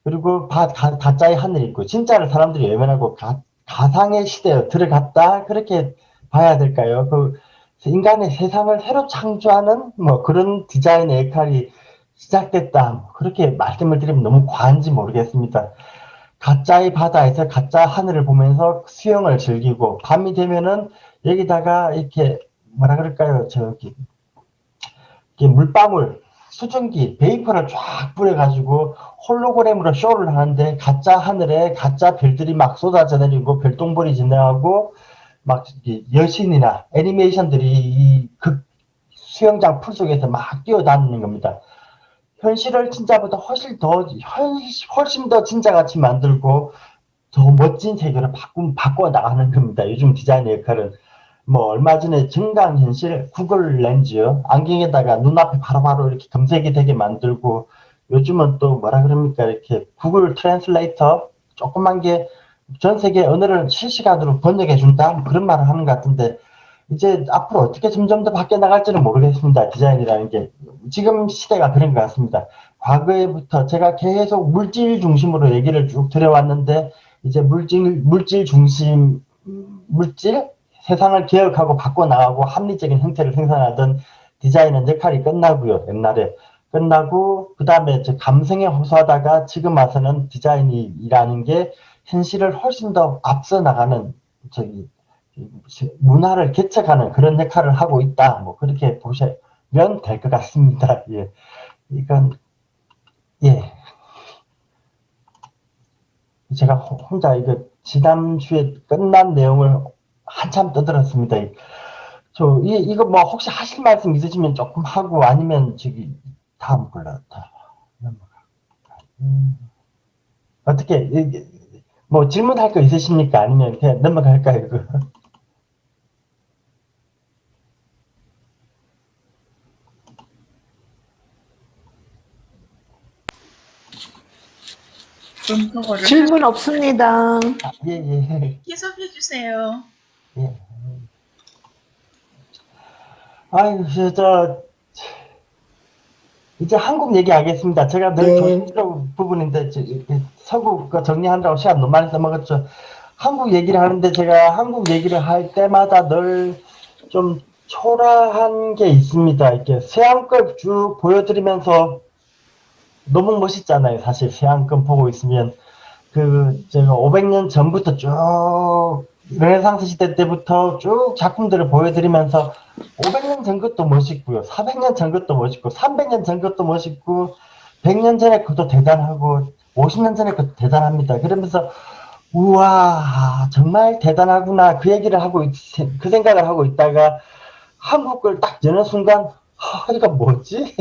그리고 가짜의 하늘이 있고 진짜를 사람들이 외면하고 가상의 시대에 들어갔다 그렇게 봐야 될까요? 인간의 세상을 새로 창조하는 뭐 그런 디자인의 역할이 시작됐다. 그렇게 말씀을 드리면 너무 과한지 모르겠습니다. 가짜의 바다에서 가짜 하늘을 보면서 수영을 즐기고 밤이 되면은 여기다가 이렇게 뭐라 그럴까요? 물방울, 수증기, 베이퍼를 쫙 뿌려가지고 홀로그램으로 쇼를 하는데 가짜 하늘에 가짜 별들이 막 쏟아져 내리고 별똥별이 지나가고 막 여신이나 애니메이션들이 수영장 풀 속에서 막 뛰어다니는 겁니다. 현실을 진짜보다 훨씬 더 진짜같이 만들고 더 멋진 세계로 바꿔 나가는 겁니다. 요즘 디자인의 역할은. 뭐 얼마 전에 증강현실 구글 렌즈요. 안경에다가 눈앞에 바로바로 이렇게 검색이 되게 만들고 요즘은 또 뭐라 그럽니까 이렇게 구글 트랜슬레이터 조그만 게 전 세계 언어를 실시간으로 번역해 준다 그런 말을 하는 것 같은데 이제 앞으로 어떻게 점점 더 바뀌어 나갈지는 모르겠습니다. 디자인이라는 게 지금 시대가 그런 것 같습니다. 과거에부터 제가 계속 물질 중심으로 얘기를 쭉 들여왔는데 이제 물질 세상을 개혁하고 바꿔나가고 합리적인 형태를 생산하던 디자인은 역할이 끝나고요. 옛날에 끝나고 그 다음에 감성에 호소하다가 지금 와서는 디자인이라는 게 현실을 훨씬 더 앞서 나가는 저기 문화를 개척하는 그런 역할을 하고 있다. 뭐 그렇게 보시면 될 것 같습니다. 예, 이건 예, 제가 혼자 이거 지난주에 끝난 내용을 한참 떠들었습니다. 이거 뭐 혹시 하실 말씀 있으시면 조금 하고 아니면 다음 걸로 어떻게 뭐 질문할 거 있으십니까? 아니면 그냥 넘어갈까요? 그럼 그거를 질문 없습니다. 아, 예, 예. 계속해 주세요. 예. 아유, 이제 한국 얘기하겠습니다. 제가 늘 네. 조심스러운 부분인데, 서구 거 정리하느라고 시간 너무 많이 써먹었죠. 한국 얘기를 하는데, 제가 한국 얘기를 할 때마다 늘 좀 초라한 게 있습니다. 이렇게 서양걸 쭉 보여드리면서 너무 멋있잖아요. 사실 서양권 보고 있으면. 제가 500년 전부터 쭉, 르네상스 시대 때부터 쭉 작품들을 보여드리면서 500년 전 것도 멋있고요. 400년 전 것도 멋있고, 300년 전 것도 멋있고, 100년 전에 것도 대단하고, 50년 전에 것도 대단합니다. 그러면서, 우와, 정말 대단하구나. 그 얘기를 하고, 그 생각을 하고 있다가, 한국을 딱 여는 순간, 이거 뭐지?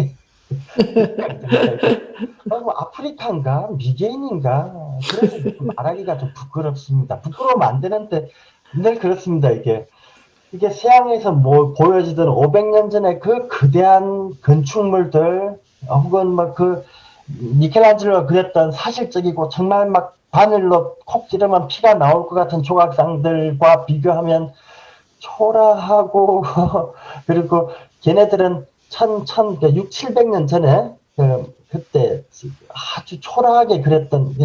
뭐 아프리카인가 미개인인가 그래서 말하기가 좀 부끄럽습니다. 부끄러우면 안 되는데 늘 그렇습니다. 이게 서양에서 뭐 보여지던 500년 전에 그 거대한 건축물들 혹은 뭐 그 미켈란젤로가 그렸던 사실적이고 정말 막 바늘로 콕 찌르면 피가 나올 것 같은 조각상들과 비교하면 초라하고 그리고 걔네들은 6, 700년 전에 그때 아주 초라하게 그렸던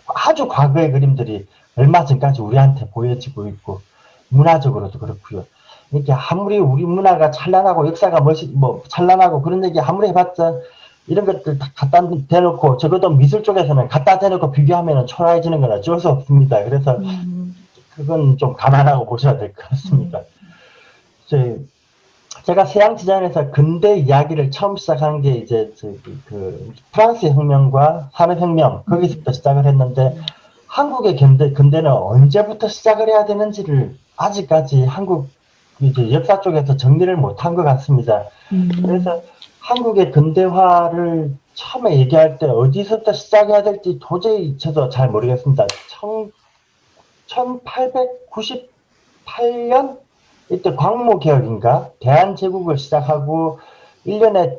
아주 과거의 그림들이 얼마 전까지 우리한테 보여지고 있고 문화적으로도 그렇고요. 이렇게 아무리 우리 문화가 찬란하고 역사가 찬란하고 그런 얘기 아무리 해봤자 이런 것들 다 갖다 대놓고 적어도 미술 쪽에서는 갖다 대놓고 비교하면 초라해지는 건 어쩔 수 없습니다. 그래서 그건 좀 감안하고 보셔야 될 것 같습니다. 제가 서양 디자인에서 근대 이야기를 처음 시작한 게 이제 프랑스 혁명과 산업혁명 거기서부터 시작을 했는데 한국의 근대는 언제부터 시작을 해야 되는지를 아직까지 한국 이제 역사 쪽에서 정리를 못한 것 같습니다. 그래서 한국의 근대화를 처음에 얘기할 때 어디서부터 시작해야 될지 도저히 저도 잘 모르겠습니다. 1898년 이때 광무개혁인가 대한제국을 시작하고 1년에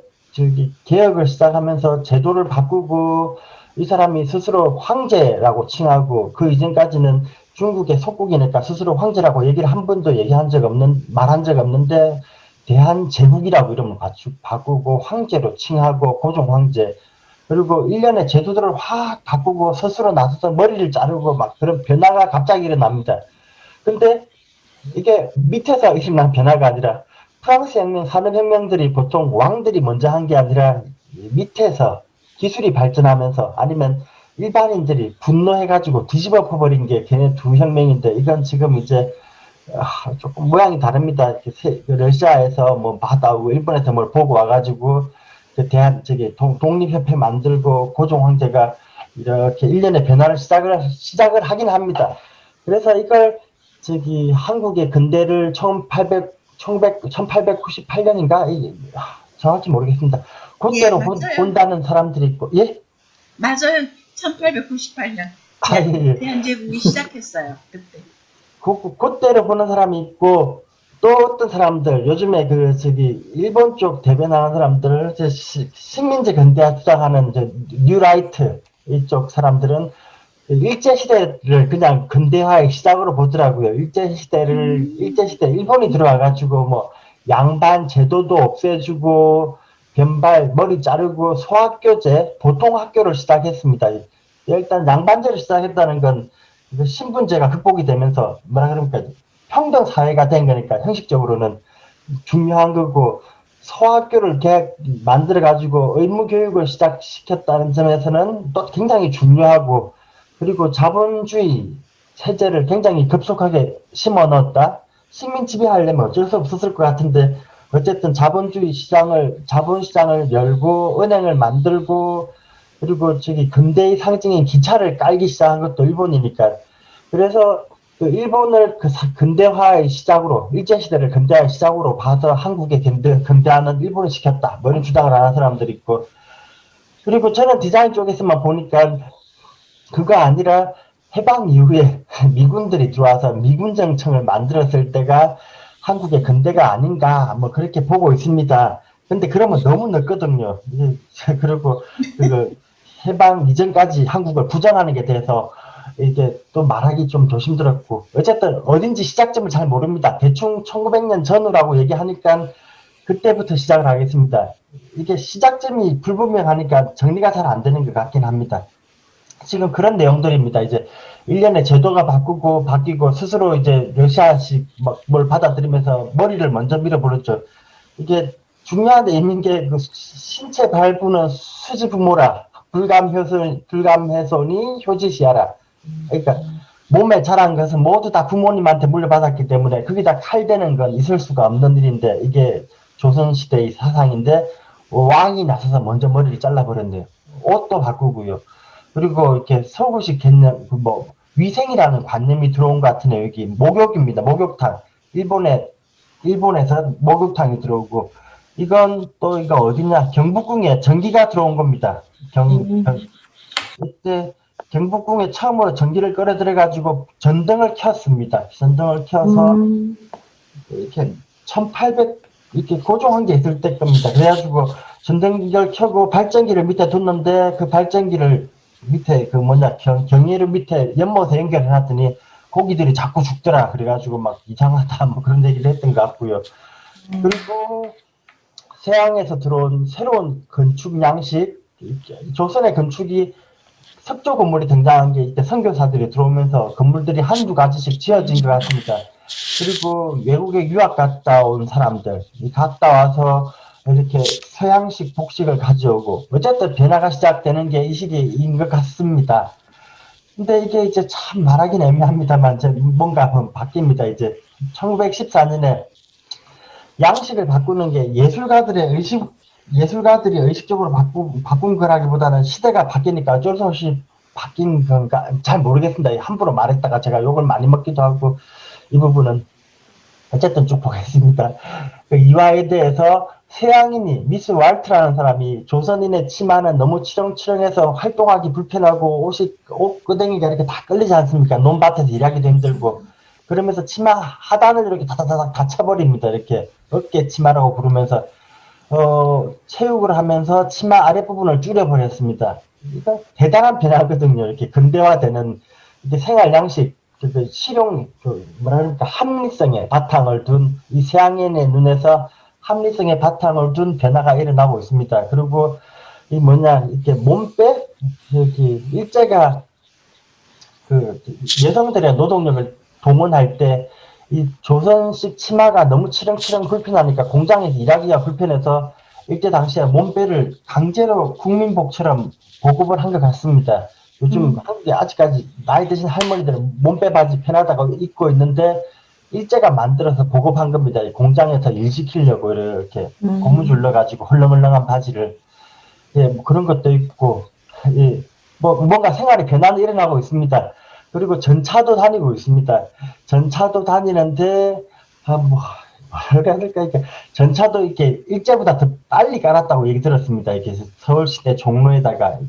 개혁을 시작하면서 제도를 바꾸고 이 사람이 스스로 황제라고 칭하고 그 이전까지는 중국의 속국이니까 스스로 황제라고 얘기를 한 번도 말한 적 없는데 대한제국이라고 이름을 바꾸고 황제로 칭하고 고종황제 그리고 1년에 제도들을 확 바꾸고 스스로 나서서 머리를 자르고 막 그런 변화가 갑자기 일어납니다. 근데 이게 밑에서 일어난 변화가 아니라 프랑스 혁명, 산업혁명들이 보통 왕들이 먼저 한 게 아니라 밑에서 기술이 발전하면서 아니면 일반인들이 분노해가지고 뒤집어 퍼버린 게 걔네 두 혁명인데 이건 지금 이제 조금 모양이 다릅니다. 러시아에서 뭐 받아오고 일본에서 뭘 보고 와가지고 독립협회 만들고 고종 황제가 이렇게 1년의 변화를 시작을 하긴 합니다. 그래서 이걸 한국의 근대를 1898년인가 정확히 모르겠습니다. 그때로 예, 본다는 사람들이 있고 예? 맞아요. 1898년 대한제국이 시작했어요. 그때. 그때를 보는 사람이 있고 또 어떤 사람들 요즘에 일본 쪽 대변하는 사람들 식민지 근대화 주장하는 뉴라이트 이쪽 사람들은 일제시대를 그냥 근대화의 시작으로 보더라고요. 일제시대 일본이 들어와가지고 뭐 양반 제도도 없애주고 변발 머리 자르고 소학교제 보통 학교를 시작했습니다. 일단 양반제를 시작했다는 건 신분제가 극복이 되면서 뭐라 그럽니까 평등 사회가 된 거니까 형식적으로는 중요한 거고 소학교를 만들어 가지고 의무 교육을 시작시켰다는 점에서는 또 굉장히 중요하고 그리고 자본주의 체제를 굉장히 급속하게 심어 넣었다. 식민 지배하려면 어쩔 수 없었을 것 같은데 어쨌든 자본시장을 열고 은행을 만들고 그리고 근대의 상징인 기차를 깔기 시작한 것도 일본이니까 그래서 일본을 근대화의 시작으로 일제시대를 근대화의 시작으로 봐서 한국의 근대화는 일본을 시켰다. 뭐 이런 주장을 하는 사람들이 있고 그리고 저는 디자인 쪽에서만 보니까 그거 아니라 해방 이후에 미군들이 들어와서 미군정청을 만들었을 때가 한국의 근대가 아닌가 뭐 그렇게 보고 있습니다. 근데 그러면 너무 늦거든요. 그리고 해방 이전까지 한국을 부정하는 게 돼서 이게 또 말하기 좀 조심스럽고 어쨌든 어딘지 시작점을 잘 모릅니다. 대충 1900년 전후라고 얘기하니까 그때부터 시작을 하겠습니다. 이게 시작점이 불분명하니까 정리가 잘 안 되는 것 같긴 합니다. 지금 그런 내용들입니다. 이제 1년에 제도가 바뀌고 스스로 이제 러시아식 뭘 받아들이면서 머리를 먼저 밀어버렸죠. 이게 중요한 의미인 게 그 신체 발부는 수지 부모라. 불감훼손이 효지시하라. 그러니까 몸에 자란 것은 모두 다 부모님한테 물려받았기 때문에 거기다 칼대는 건 있을 수가 없는 일인데 이게 조선시대의 사상인데 왕이 나서서 먼저 머리를 잘라버렸네요. 옷도 바꾸고요. 그리고 이렇게 서구식 개념, 위생이라는 관념이 들어온 것 같으네요. 여기 목욕입니다. 목욕탕. 일본에서 목욕탕이 들어오고 이건 또 이거 어디냐? 경복궁에 전기가 들어온 겁니다. 이때 경복궁에 처음으로 전기를 끌어들여가지고 전등을 켰습니다. 전등을 켜서 이렇게 1800 이렇게 고종한 게 있을 때 겁니다. 그래가지고 전등기를 켜고 발전기를 밑에 뒀는데 그 발전기를 밑에 경위를 밑에 연못에 연결해놨더니 고기들이 자꾸 죽더라. 그래가지고 막 이상하다 뭐 그런 얘기를 했던 것 같고요. 그리고 서양에서 들어온 새로운 건축 양식, 조선의 건축이 석조 건물이 등장한 게 이때 선교사들이 들어오면서 건물들이 한두 가지씩 지어진 것 같습니다. 그리고 외국에 유학 갔다 온 사람들, 갔다 와서 이렇게 서양식 복식을 가져오고, 어쨌든 변화가 시작되는 게 이 시기인 것 같습니다. 근데 이게 이제 참 말하기는 애매합니다만, 뭔가 바뀝니다. 이제 1914년에 양식을 바꾸는 게 예술가들이 의식적으로 바꾼 거라기보다는 시대가 바뀌니까 어쩔 수 없이 바뀐 건가 잘 모르겠습니다. 함부로 말했다가 제가 욕을 많이 먹기도 하고 이 부분은 어쨌든 쭉 보겠습니다. 그 이화에 대해서 서양인이 미스 왈트라는 사람이 조선인의 치마는 너무 치렁치렁해서 활동하기 불편하고 옷 끄댕이가 이렇게 다 끌리지 않습니까? 논밭에서 일하기도 힘들고 그러면서 치마 하단을 이렇게 다다다닥 다 쳐버립니다. 이렇게 어깨 치마라고 부르면서 체육을 하면서 치마 아랫부분을 줄여버렸습니다. 이거 대단한 변화거든요. 이렇게 근대화되는 이게 생활 양식, 실용, 합리성의 바탕을 둔 이 서양인의 눈에서 합리성의 바탕을 둔 변화가 일어나고 있습니다. 그리고 이렇게 몸빼 일제가 그 여성들의 노동력을 동원할 때 이 조선식 치마가 너무 치렁치렁 불편하니까 공장에서 일하기가 불편해서 이때 당시에 몸빼를 강제로 국민복처럼 보급을 한 것 같습니다. 요즘 한국에 아직까지 나이 드신 할머니들은 몸빼 바지 편하다고 입고 있는데 일제가 만들어서 보급한 겁니다. 공장에서 일 시키려고 이렇게 고무줄 넣어가지고 헐렁헐렁한 바지를 뭐 그런 것도 있고 뭔가 생활의 변화는 일어나고 있습니다. 그리고 전차도 다니고 있습니다. 전차도 다니는데 뭐라 해야 될까 전차도 이렇게 일제보다 더 빨리 깔았다고 얘기 들었습니다. 이렇게 서울시내 종로에다가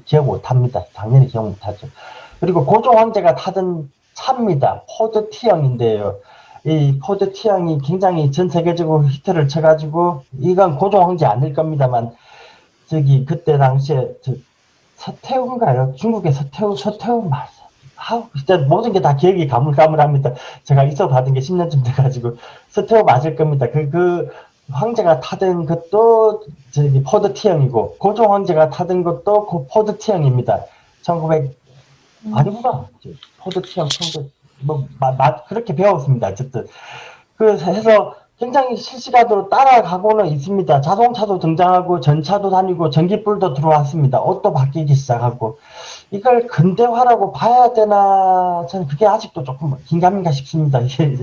기억 못합니다. 당연히 기억 못하죠. 그리고 고종 황제가 타던 차입니다. 포드 T형인데요. 이 포드 T형이 굉장히 전 세계적으로 히트를 쳐가지고 이건 고종 황제 아닐 겁니다만 그때 당시에 서태후인가요? 중국의 서태후 맞아. 진짜 모든 게 다 기억이 가물가물합니다. 제가 있어 받은 게 10년쯤 돼가지고 서태후 맞을 겁니다. 그 황제가 타던 것도 포드 T형이고 고종 황제가 타던 것도 포드 T형입니다. 1900 아니구나. 포드 T형 그렇게 배웠습니다. 어쨌든 그래서 해서 굉장히 실시간으로 따라가고는 있습니다. 자동차도 등장하고 전차도 다니고 전기불도 들어왔습니다. 옷도 바뀌기 시작하고 이걸 근대화라고 봐야 되나 저는 그게 아직도 조금 긴가민가 싶습니다. 이게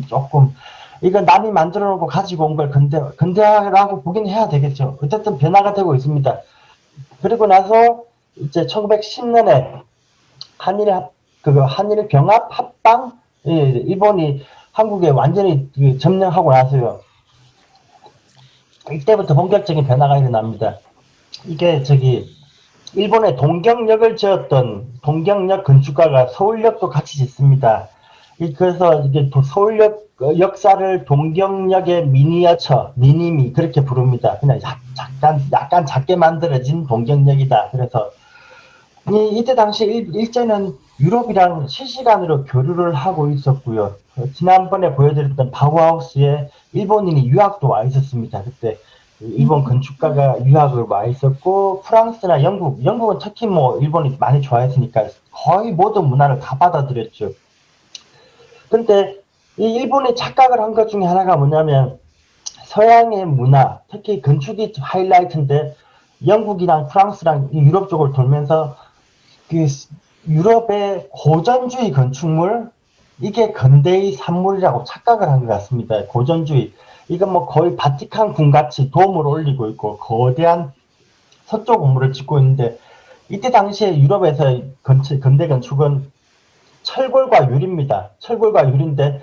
조금 이건 남이 만들어 놓고 가지고 온 걸 근대화라고 보긴 해야 되겠죠. 어쨌든 변화가 되고 있습니다. 그리고 나서 이제 1910년에 한일 병합 합방 일본이 한국에 완전히 점령하고 나서요. 이때부터 본격적인 변화가 일어납니다. 이게 일본의 동경역을 지었던 동경역 건축가가 서울역도 같이 짓습니다. 그래서 이게 서울역 그 역사를 동경역의 미니어처, 미니미 그렇게 부릅니다. 그냥 약간 작게 만들어진 동경역이다. 그래서 이때 당시 일제는 유럽이랑 실시간으로 교류를 하고 있었고요. 지난번에 보여드렸던 바우하우스에 일본인이 유학도 와 있었습니다. 그때 일본 건축가가 유학을 와 있었고 프랑스나 영국은 특히 뭐 일본이 많이 좋아했으니까 거의 모든 문화를 다 받아들였죠. 근데 이 일본이 착각을 한 것 중에 하나가 뭐냐면 서양의 문화, 특히 건축이 하이라이트인데 영국이랑 프랑스랑 유럽 쪽을 돌면서 그 유럽의 고전주의 건축물 이게 근대의 산물이라고 착각을 한 것 같습니다. 고전주의 이건 뭐 거의 바티칸 궁같이 돔을 올리고 있고 거대한 석조 건물을 짓고 있는데 이때 당시에 유럽에서 근대 건축은 철골과 유리입니다. 철골과 유리인데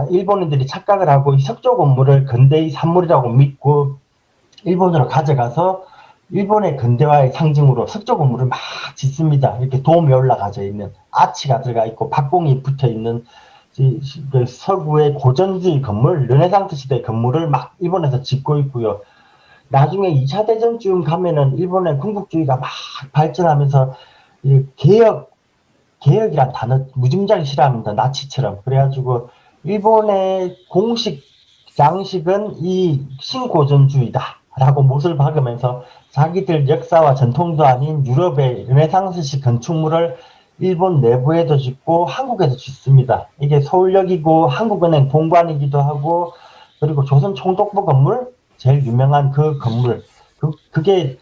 일본인들이 착각을 하고 이 석조 건물을 근대의 산물이라고 믿고 일본으로 가져가서 일본의 근대화의 상징으로 석조 건물을 막 짓습니다. 이렇게 돔이 올라가져 있는 아치가 들어가 있고 박공이 붙어 있는 서구의 고전주의 건물, 르네상스 시대 건물을 막 일본에서 짓고 있고요. 나중에 2차 대전쯤 가면은 일본의 군국주의가 막 발전하면서 개혁이란 단어 무지무지하게 싫어합니다. 나치처럼. 그래가지고 일본의 공식 양식은 이 신고전주의다라고 못을 박으면서 자기들 역사와 전통도 아닌 유럽의 르네상스식 건축물을 일본 내부에도 짓고 한국에도 짓습니다. 이게 서울역이고 한국은행 본관이기도 하고 그리고 조선 총독부 건물 제일 유명한 그 건물 그게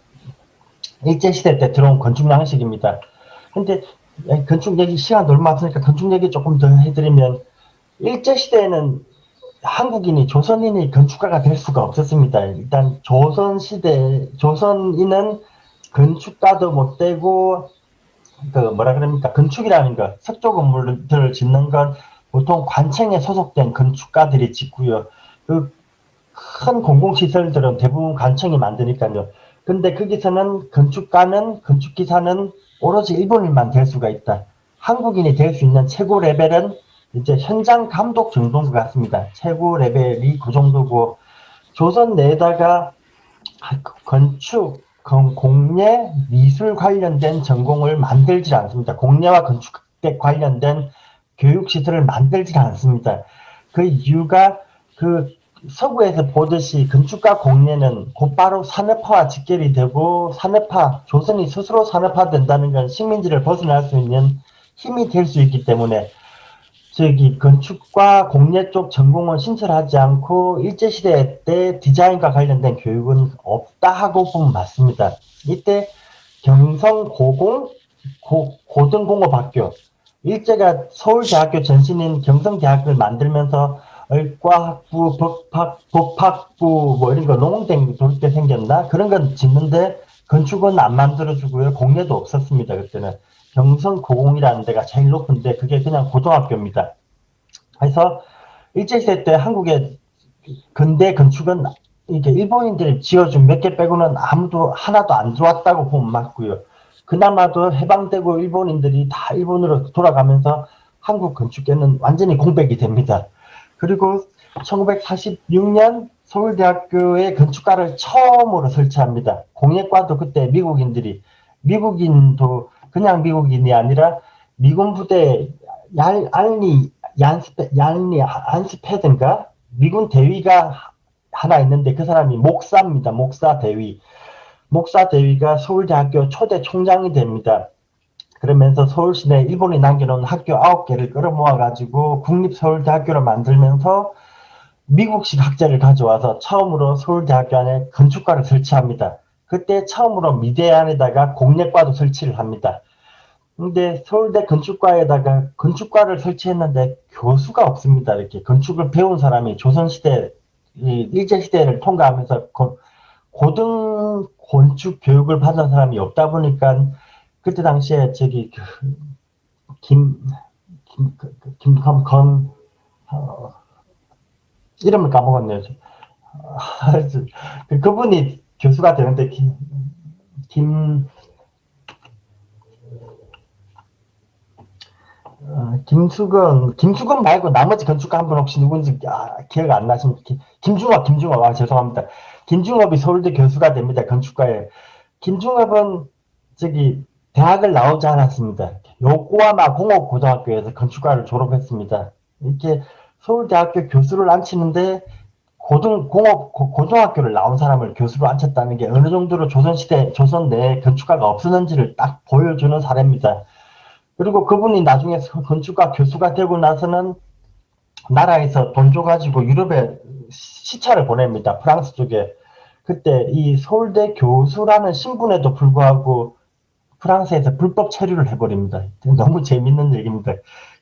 일제시대 때 들어온 건축 양식입니다. 근데 건축 얘기 시간 얼마 없으니까 건축 얘기 조금 더 해드리면 일제시대에는 한국인이 조선인이 건축가가 될 수가 없었습니다. 일단 조선인은 건축가도 못 되고 그 뭐라 그럽니까 건축이라는 거 석조 건물들을 짓는 건 보통 관청에 소속된 건축가들이 짓고요. 그 큰 공공시설들은 대부분 관청이 만드니까요. 근데 거기서는 건축기사는 오로지 일본인만 될 수가 있다. 한국인이 될 수 있는 최고 레벨은 이제 현장 감독 정도인 것 같습니다. 최고 레벨이 그 정도고 조선 내에다가 건축, 공예, 미술 관련된 전공을 만들지 않습니다. 공예와 건축에 관련된 교육시설을 만들지 않습니다. 그 이유가 그 서구에서 보듯이 건축과 공예는 곧바로 산업화와 직결이 되고 조선이 스스로 산업화된다는 건 식민지를 벗어날 수 있는 힘이 될 수 있기 때문에 건축과 공예 쪽 전공은 신설하지 않고 일제시대 때 디자인과 관련된 교육은 없다 하고 보면 맞습니다. 이때 고등공업학교 일제가 서울대학교 전신인 경성대학교를 만들면서 의과학부, 법학부 뭐 이런 거 농땡 돌 때 생겼나 그런 건 짓는데 건축은 안 만들어주고요. 공예도 없었습니다. 그때는 경성고공이라는 데가 제일 높은데 그게 그냥 고등학교입니다. 그래서 일제시대 때 한국의 근대 건축은 이게 일본인들이 지어준 몇 개 빼고는 하나도 안 좋았다고 보면 맞고요. 그나마도 해방되고 일본인들이 다 일본으로 돌아가면서 한국 건축계는 완전히 공백이 됩니다. 그리고 1946년 서울대학교에 건축과를 처음으로 설치합니다. 공예과도 그때 미국인도 그냥 미국인이 아니라 미군 부대 얄니 안스패든가 미군 대위가 하나 있는데 그 사람이 목사입니다. 목사 대위가 서울대학교 초대 총장이 됩니다. 그러면서 서울시내 일본이 남겨놓은 학교 9개를 끌어모아가지고 국립서울대학교를 만들면서 미국식 학자를 가져와서 처음으로 서울대학교 안에 건축과를 설치합니다. 그때 처음으로 미대 안에다가 공예과도 설치를 합니다. 근데 서울대 건축과에다가 건축과를 설치했는데 교수가 없습니다. 이렇게 건축을 배운 사람이 조선시대, 일제시대를 통과하면서 고등 건축 교육을 받은 사람이 없다 보니까 그때 당시에 이름을 까먹었네요. 그분이 교수가 되는데 김수건 말고 나머지 건축가 한 분 혹시 누군지 기억 안 나십니까? 김중업, 죄송합니다. 김중업이 서울대 교수가 됩니다. 건축가에. 김중업은 대학을 나오지 않았습니다. 요코하마 공업고등학교에서 건축가를 졸업했습니다. 이렇게 서울대학교 교수를 앉히는데 고등학교를 나온 사람을 교수로 앉혔다는 게 어느 정도로 조선 내에 건축가가 없었는지를 딱 보여주는 사례입니다. 그리고 그분이 나중에 건축가 교수가 되고 나서는 나라에서 돈 줘가지고 유럽에 시차를 보냅니다. 프랑스 쪽에. 그때 이 서울대 교수라는 신분에도 불구하고 프랑스에서 불법 체류를 해버립니다. 너무 재밌는 얘기입니다.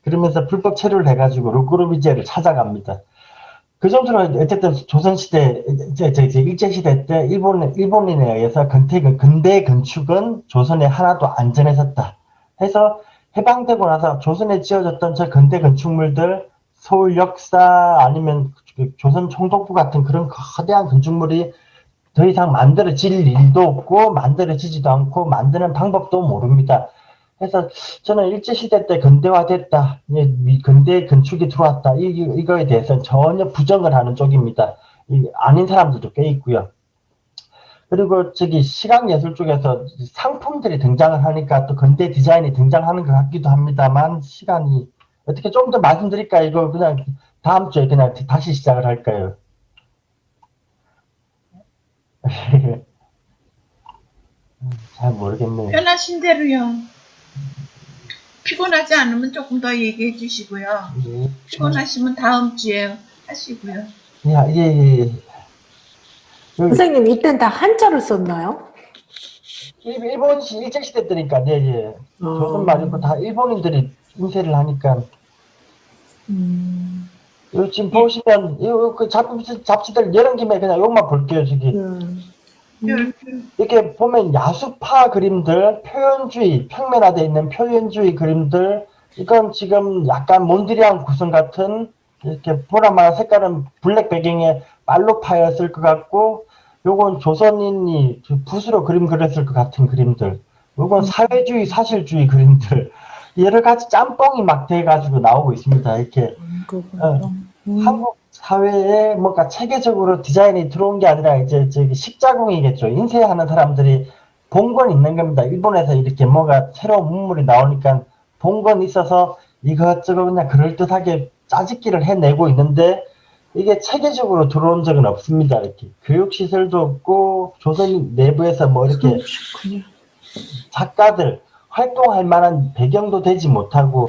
그러면서 불법 체류를 해가지고 르꼬르비제를 찾아갑니다. 그 정도로 어쨌든 조선시대, 일제시대 때 일본인에 의해서 근대 건축은 조선에 하나도 안전해졌다. 해서 해방되고 나서 조선에 지어졌던 저 근대 건축물들, 서울 역사 아니면 조선 총독부 같은 그런 거대한 건축물이 더 이상 만들어질 일도 없고 만들어지지도 않고 만드는 방법도 모릅니다. 그래서 저는 일제시대 때 근대화됐다, 근대 건축이 들어왔다, 이거에 대해서는 전혀 부정을 하는 쪽입니다. 아닌 사람들도 꽤 있고요. 그리고 시각예술 쪽에서 상품들이 등장을 하니까 또 근대 디자인이 등장하는 것 같기도 합니다만, 시간이 어떻게 좀 더 말씀드릴까요? 이거 그냥 다음 주에 그냥 다시 시작을 할까요? 잘 모르겠네요. 편하신 대로요. 피곤하지 않으면 조금 더 얘기해 주시고요. 예. 피곤하시면 다음 주에 하시고요. 예. 선생님, 이땐 다 한자를 썼나요? 일제시대 때니까, 예. 조선 말고 다 일본인들이 인쇄를 하니까. 지금 보시면, 그 잡지들 여는 김에 그냥 요것만 볼게요, 이렇게 보면 야수파 그림들, 평면화되어 있는 표현주의 그림들, 이건 지금 약간 몬드리안 구성 같은, 이렇게 보라마 색깔은 블랙 배경에 빨로파였을 것 같고, 요건 조선인이 붓으로 그림 그렸을 것 같은 그림들, 요건 사회주의, 사실주의 그림들, 여러 가지 짬뽕이 막 돼가지고 나오고 있습니다. 이렇게. 한국 사회에 뭔가 체계적으로 디자인이 들어온 게 아니라 이제 식자공이겠죠. 인쇄하는 사람들이 본 건 있는 겁니다. 일본에서 이렇게 뭔가 새로운 문물이 나오니까 본 건 있어서 이것저것 그냥 그럴듯하게 짜집기를 해내고 있는데, 이게 체계적으로 들어온 적은 없습니다. 이렇게 교육시설도 없고 조선 내부에서 뭐 이렇게 작가들 활동할 만한 배경도 되지 못하고,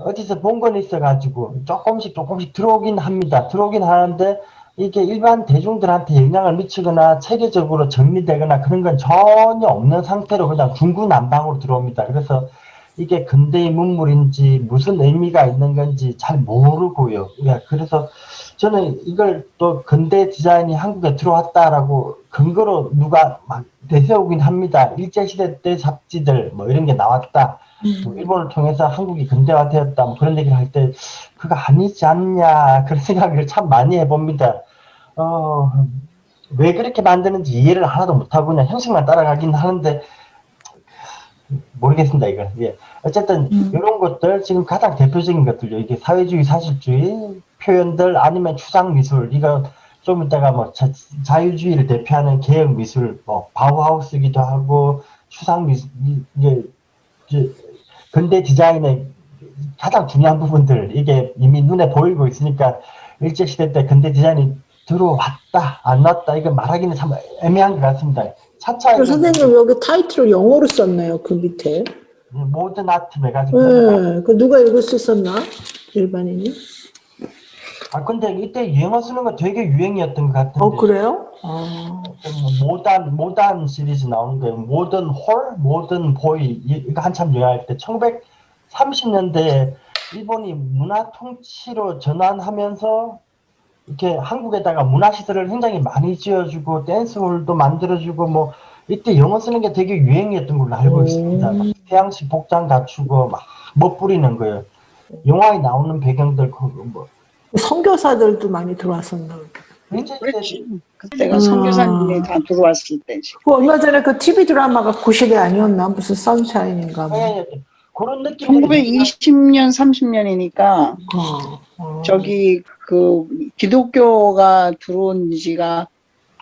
어디서 본 건 있어가지고 조금씩 들어오긴 합니다. 들어오긴 하는데 이게 일반 대중들한테 영향을 미치거나 체계적으로 정리되거나 그런 건 전혀 없는 상태로 그냥 중구난방으로 들어옵니다. 그래서 이게 근대의 문물인지 무슨 의미가 있는 건지 잘 모르고요. 그래서 저는 이걸 또 근대 디자인이 한국에 들어왔다라고 근거로 누가 막 내세우긴 합니다. 일제시대 때 잡지들 뭐 이런 게 나왔다. 일본을 통해서 한국이 근대화되었다. 뭐 그런 얘기를 할 때 그거 아니지 않냐 그런 생각을 참 많이 해봅니다. 왜 그렇게 만드는지 이해를 하나도 못하고 그냥 형식만 따라가긴 하는데 모르겠습니다. 이거. 예. 어쨌든 이런 것들 지금 가장 대표적인 것들요. 이게 사회주의, 사실주의 표현들 아니면 추상 미술. 이거 좀 이따가 뭐 자유주의를 대표하는 개혁 미술, 뭐 바우하우스기도 하고 추상 미술 이게 근대 디자인의 가장 중요한 부분들 이게 이미 눈에 보이고 있으니까 일제시대 때 근대 디자인이 들어왔다 안 왔다 이거 말하기는 참 애매한 것 같습니다. 차차 선생님 여기 타이틀을 영어로 썼네요. 그 밑에. 모든 아트 해가지고. 네, 그 누가 읽을 수 있었나? 일반인이? 근데 이때 영어 쓰는 거 되게 유행이었던 것 같은데. 그래요? 모던 시리즈 나오는 거예요. 모던 홀, 모던 보이 이거 한참 유행할 때 1930년대에 일본이 문화 통치로 전환하면서 이렇게 한국에다가 문화시설을 굉장히 많이 지어주고 댄스홀도 만들어주고 뭐 이때 영어 쓰는 게 되게 유행이었던 걸로 알고 있습니다. 태양식 복장 갖추고 막 멋부리는 거예요. 영화에 나오는 배경들 뭐 선교사들도 많이 들어왔었나? 그렇지. 그때가 선교사님이 다 들어왔을 때지. 얼마 전에 그 TV 드라마가 그 시대 아니었나? 무슨 선샤인인가? 뭐. 그런 느낌이 1920년, 30년이니까 저기 그 기독교가 들어온 지가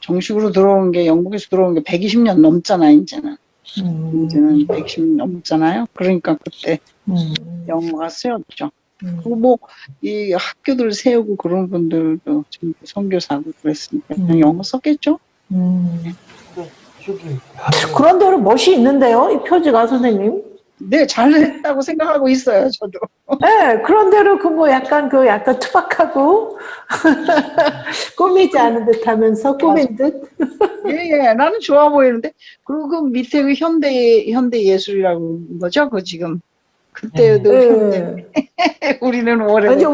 정식으로 들어온 게 영국에서 들어온 게 120년 넘잖아, 이제는. 이제는 120년 넘잖아요. 그러니까 그때 영어가 쓰였죠. 그리고 뭐 이 학교들 세우고 그런 분들도 좀 선교사고 그랬으니까 그냥 영어 썼겠죠. 저기 그런대로 멋이 있는데요, 이 표지가 선생님. 네, 잘했다고 생각하고 있어요, 저도. 네, 그런대로 그 뭐 약간 약간 투박하고 꾸미지 않은 듯하면서 꾸민 듯. 예, 나는 좋아 보이는데. 그리고 그 밑에 그 현대 예술이라고 거죠, 그 지금. 그때도 현대. 네. 우리는 오래. 왠지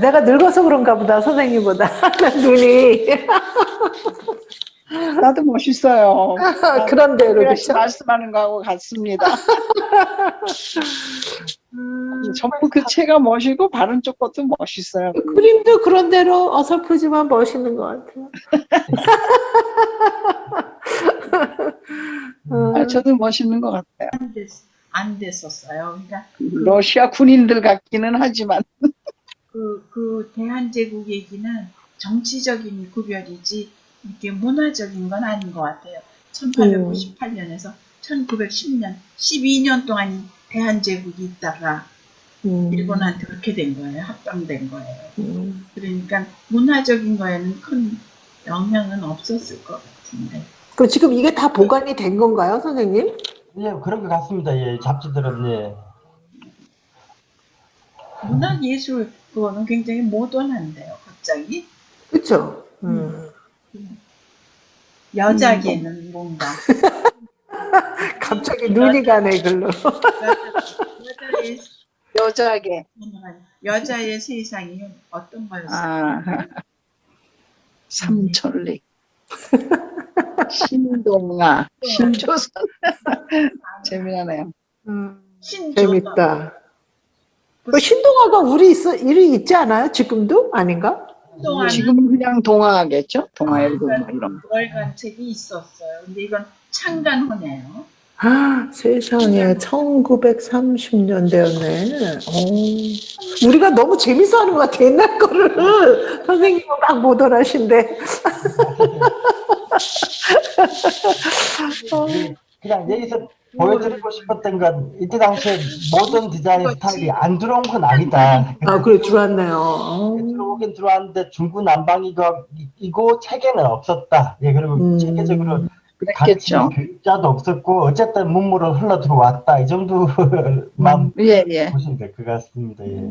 내가 늙어서 그런가 보다 선생님보다 눈이. 나도 멋있어요. 그런대로 같이 그렇죠. 말씀하는 거하고 같습니다. 전부 그 채가 멋이고 바른 쪽 것도 멋있어요. 그림도 그런대로 어설프지만 멋있는 것 같아요. 저도 멋있는 것 같아요. 안 됐었어요. 그러니까 러시아 군인들 같기는 하지만. 그 대한제국 얘기는 정치적인 구별이지 이게 문화적인 건 아닌 것 같아요. 1898년에서 1910년, 12년 동안 대한제국이 있다가 일본한테 그렇게 된 거예요. 합병된 거예요. 그러니까 문화적인 거에는 큰 영향은 없었을 것 같은데. 그 지금 이게 다 보관이 된 건가요, 선생님? 예, 그런 것 같습니다. 예, 잡지들은 예. 문학 예술 그거는 굉장히 모던한데요. 갑자기 그렇죠. 여자계는 뭔가 갑자기 눈이 가네 글로. 여자의 세상이 어떤 거였어요? 아, 삼천리. 신동아, 신조선. 재미나네요. 재밌다. 그 신동아가 일이 있지 않아요? 지금도? 아닌가? 지금 그냥 동화겠죠? 동화일보 이런. 월간 책이 있었어요. 근데 이건 창간호네요. 아, 세상에 1930년대였네. 우리가 너무 재밌어 하는 것 같아. 옛날 거를 선생님은 막 모던하신데. 그냥 여기서 보여드리고 싶었던 건 이때 당시에 모던 디자인 스타일이 안 들어온 건 아니다. 아, 그래 들어왔네요. 들어오긴 들어왔는데 중구난방이고 체계는 없었다. 예, 그리고 체계적으로 가르치는 교육자도 없었고 어쨌든 문물은 흘러 들어왔다. 이 정도만 예. 보시면 될 것 같습니다. 예.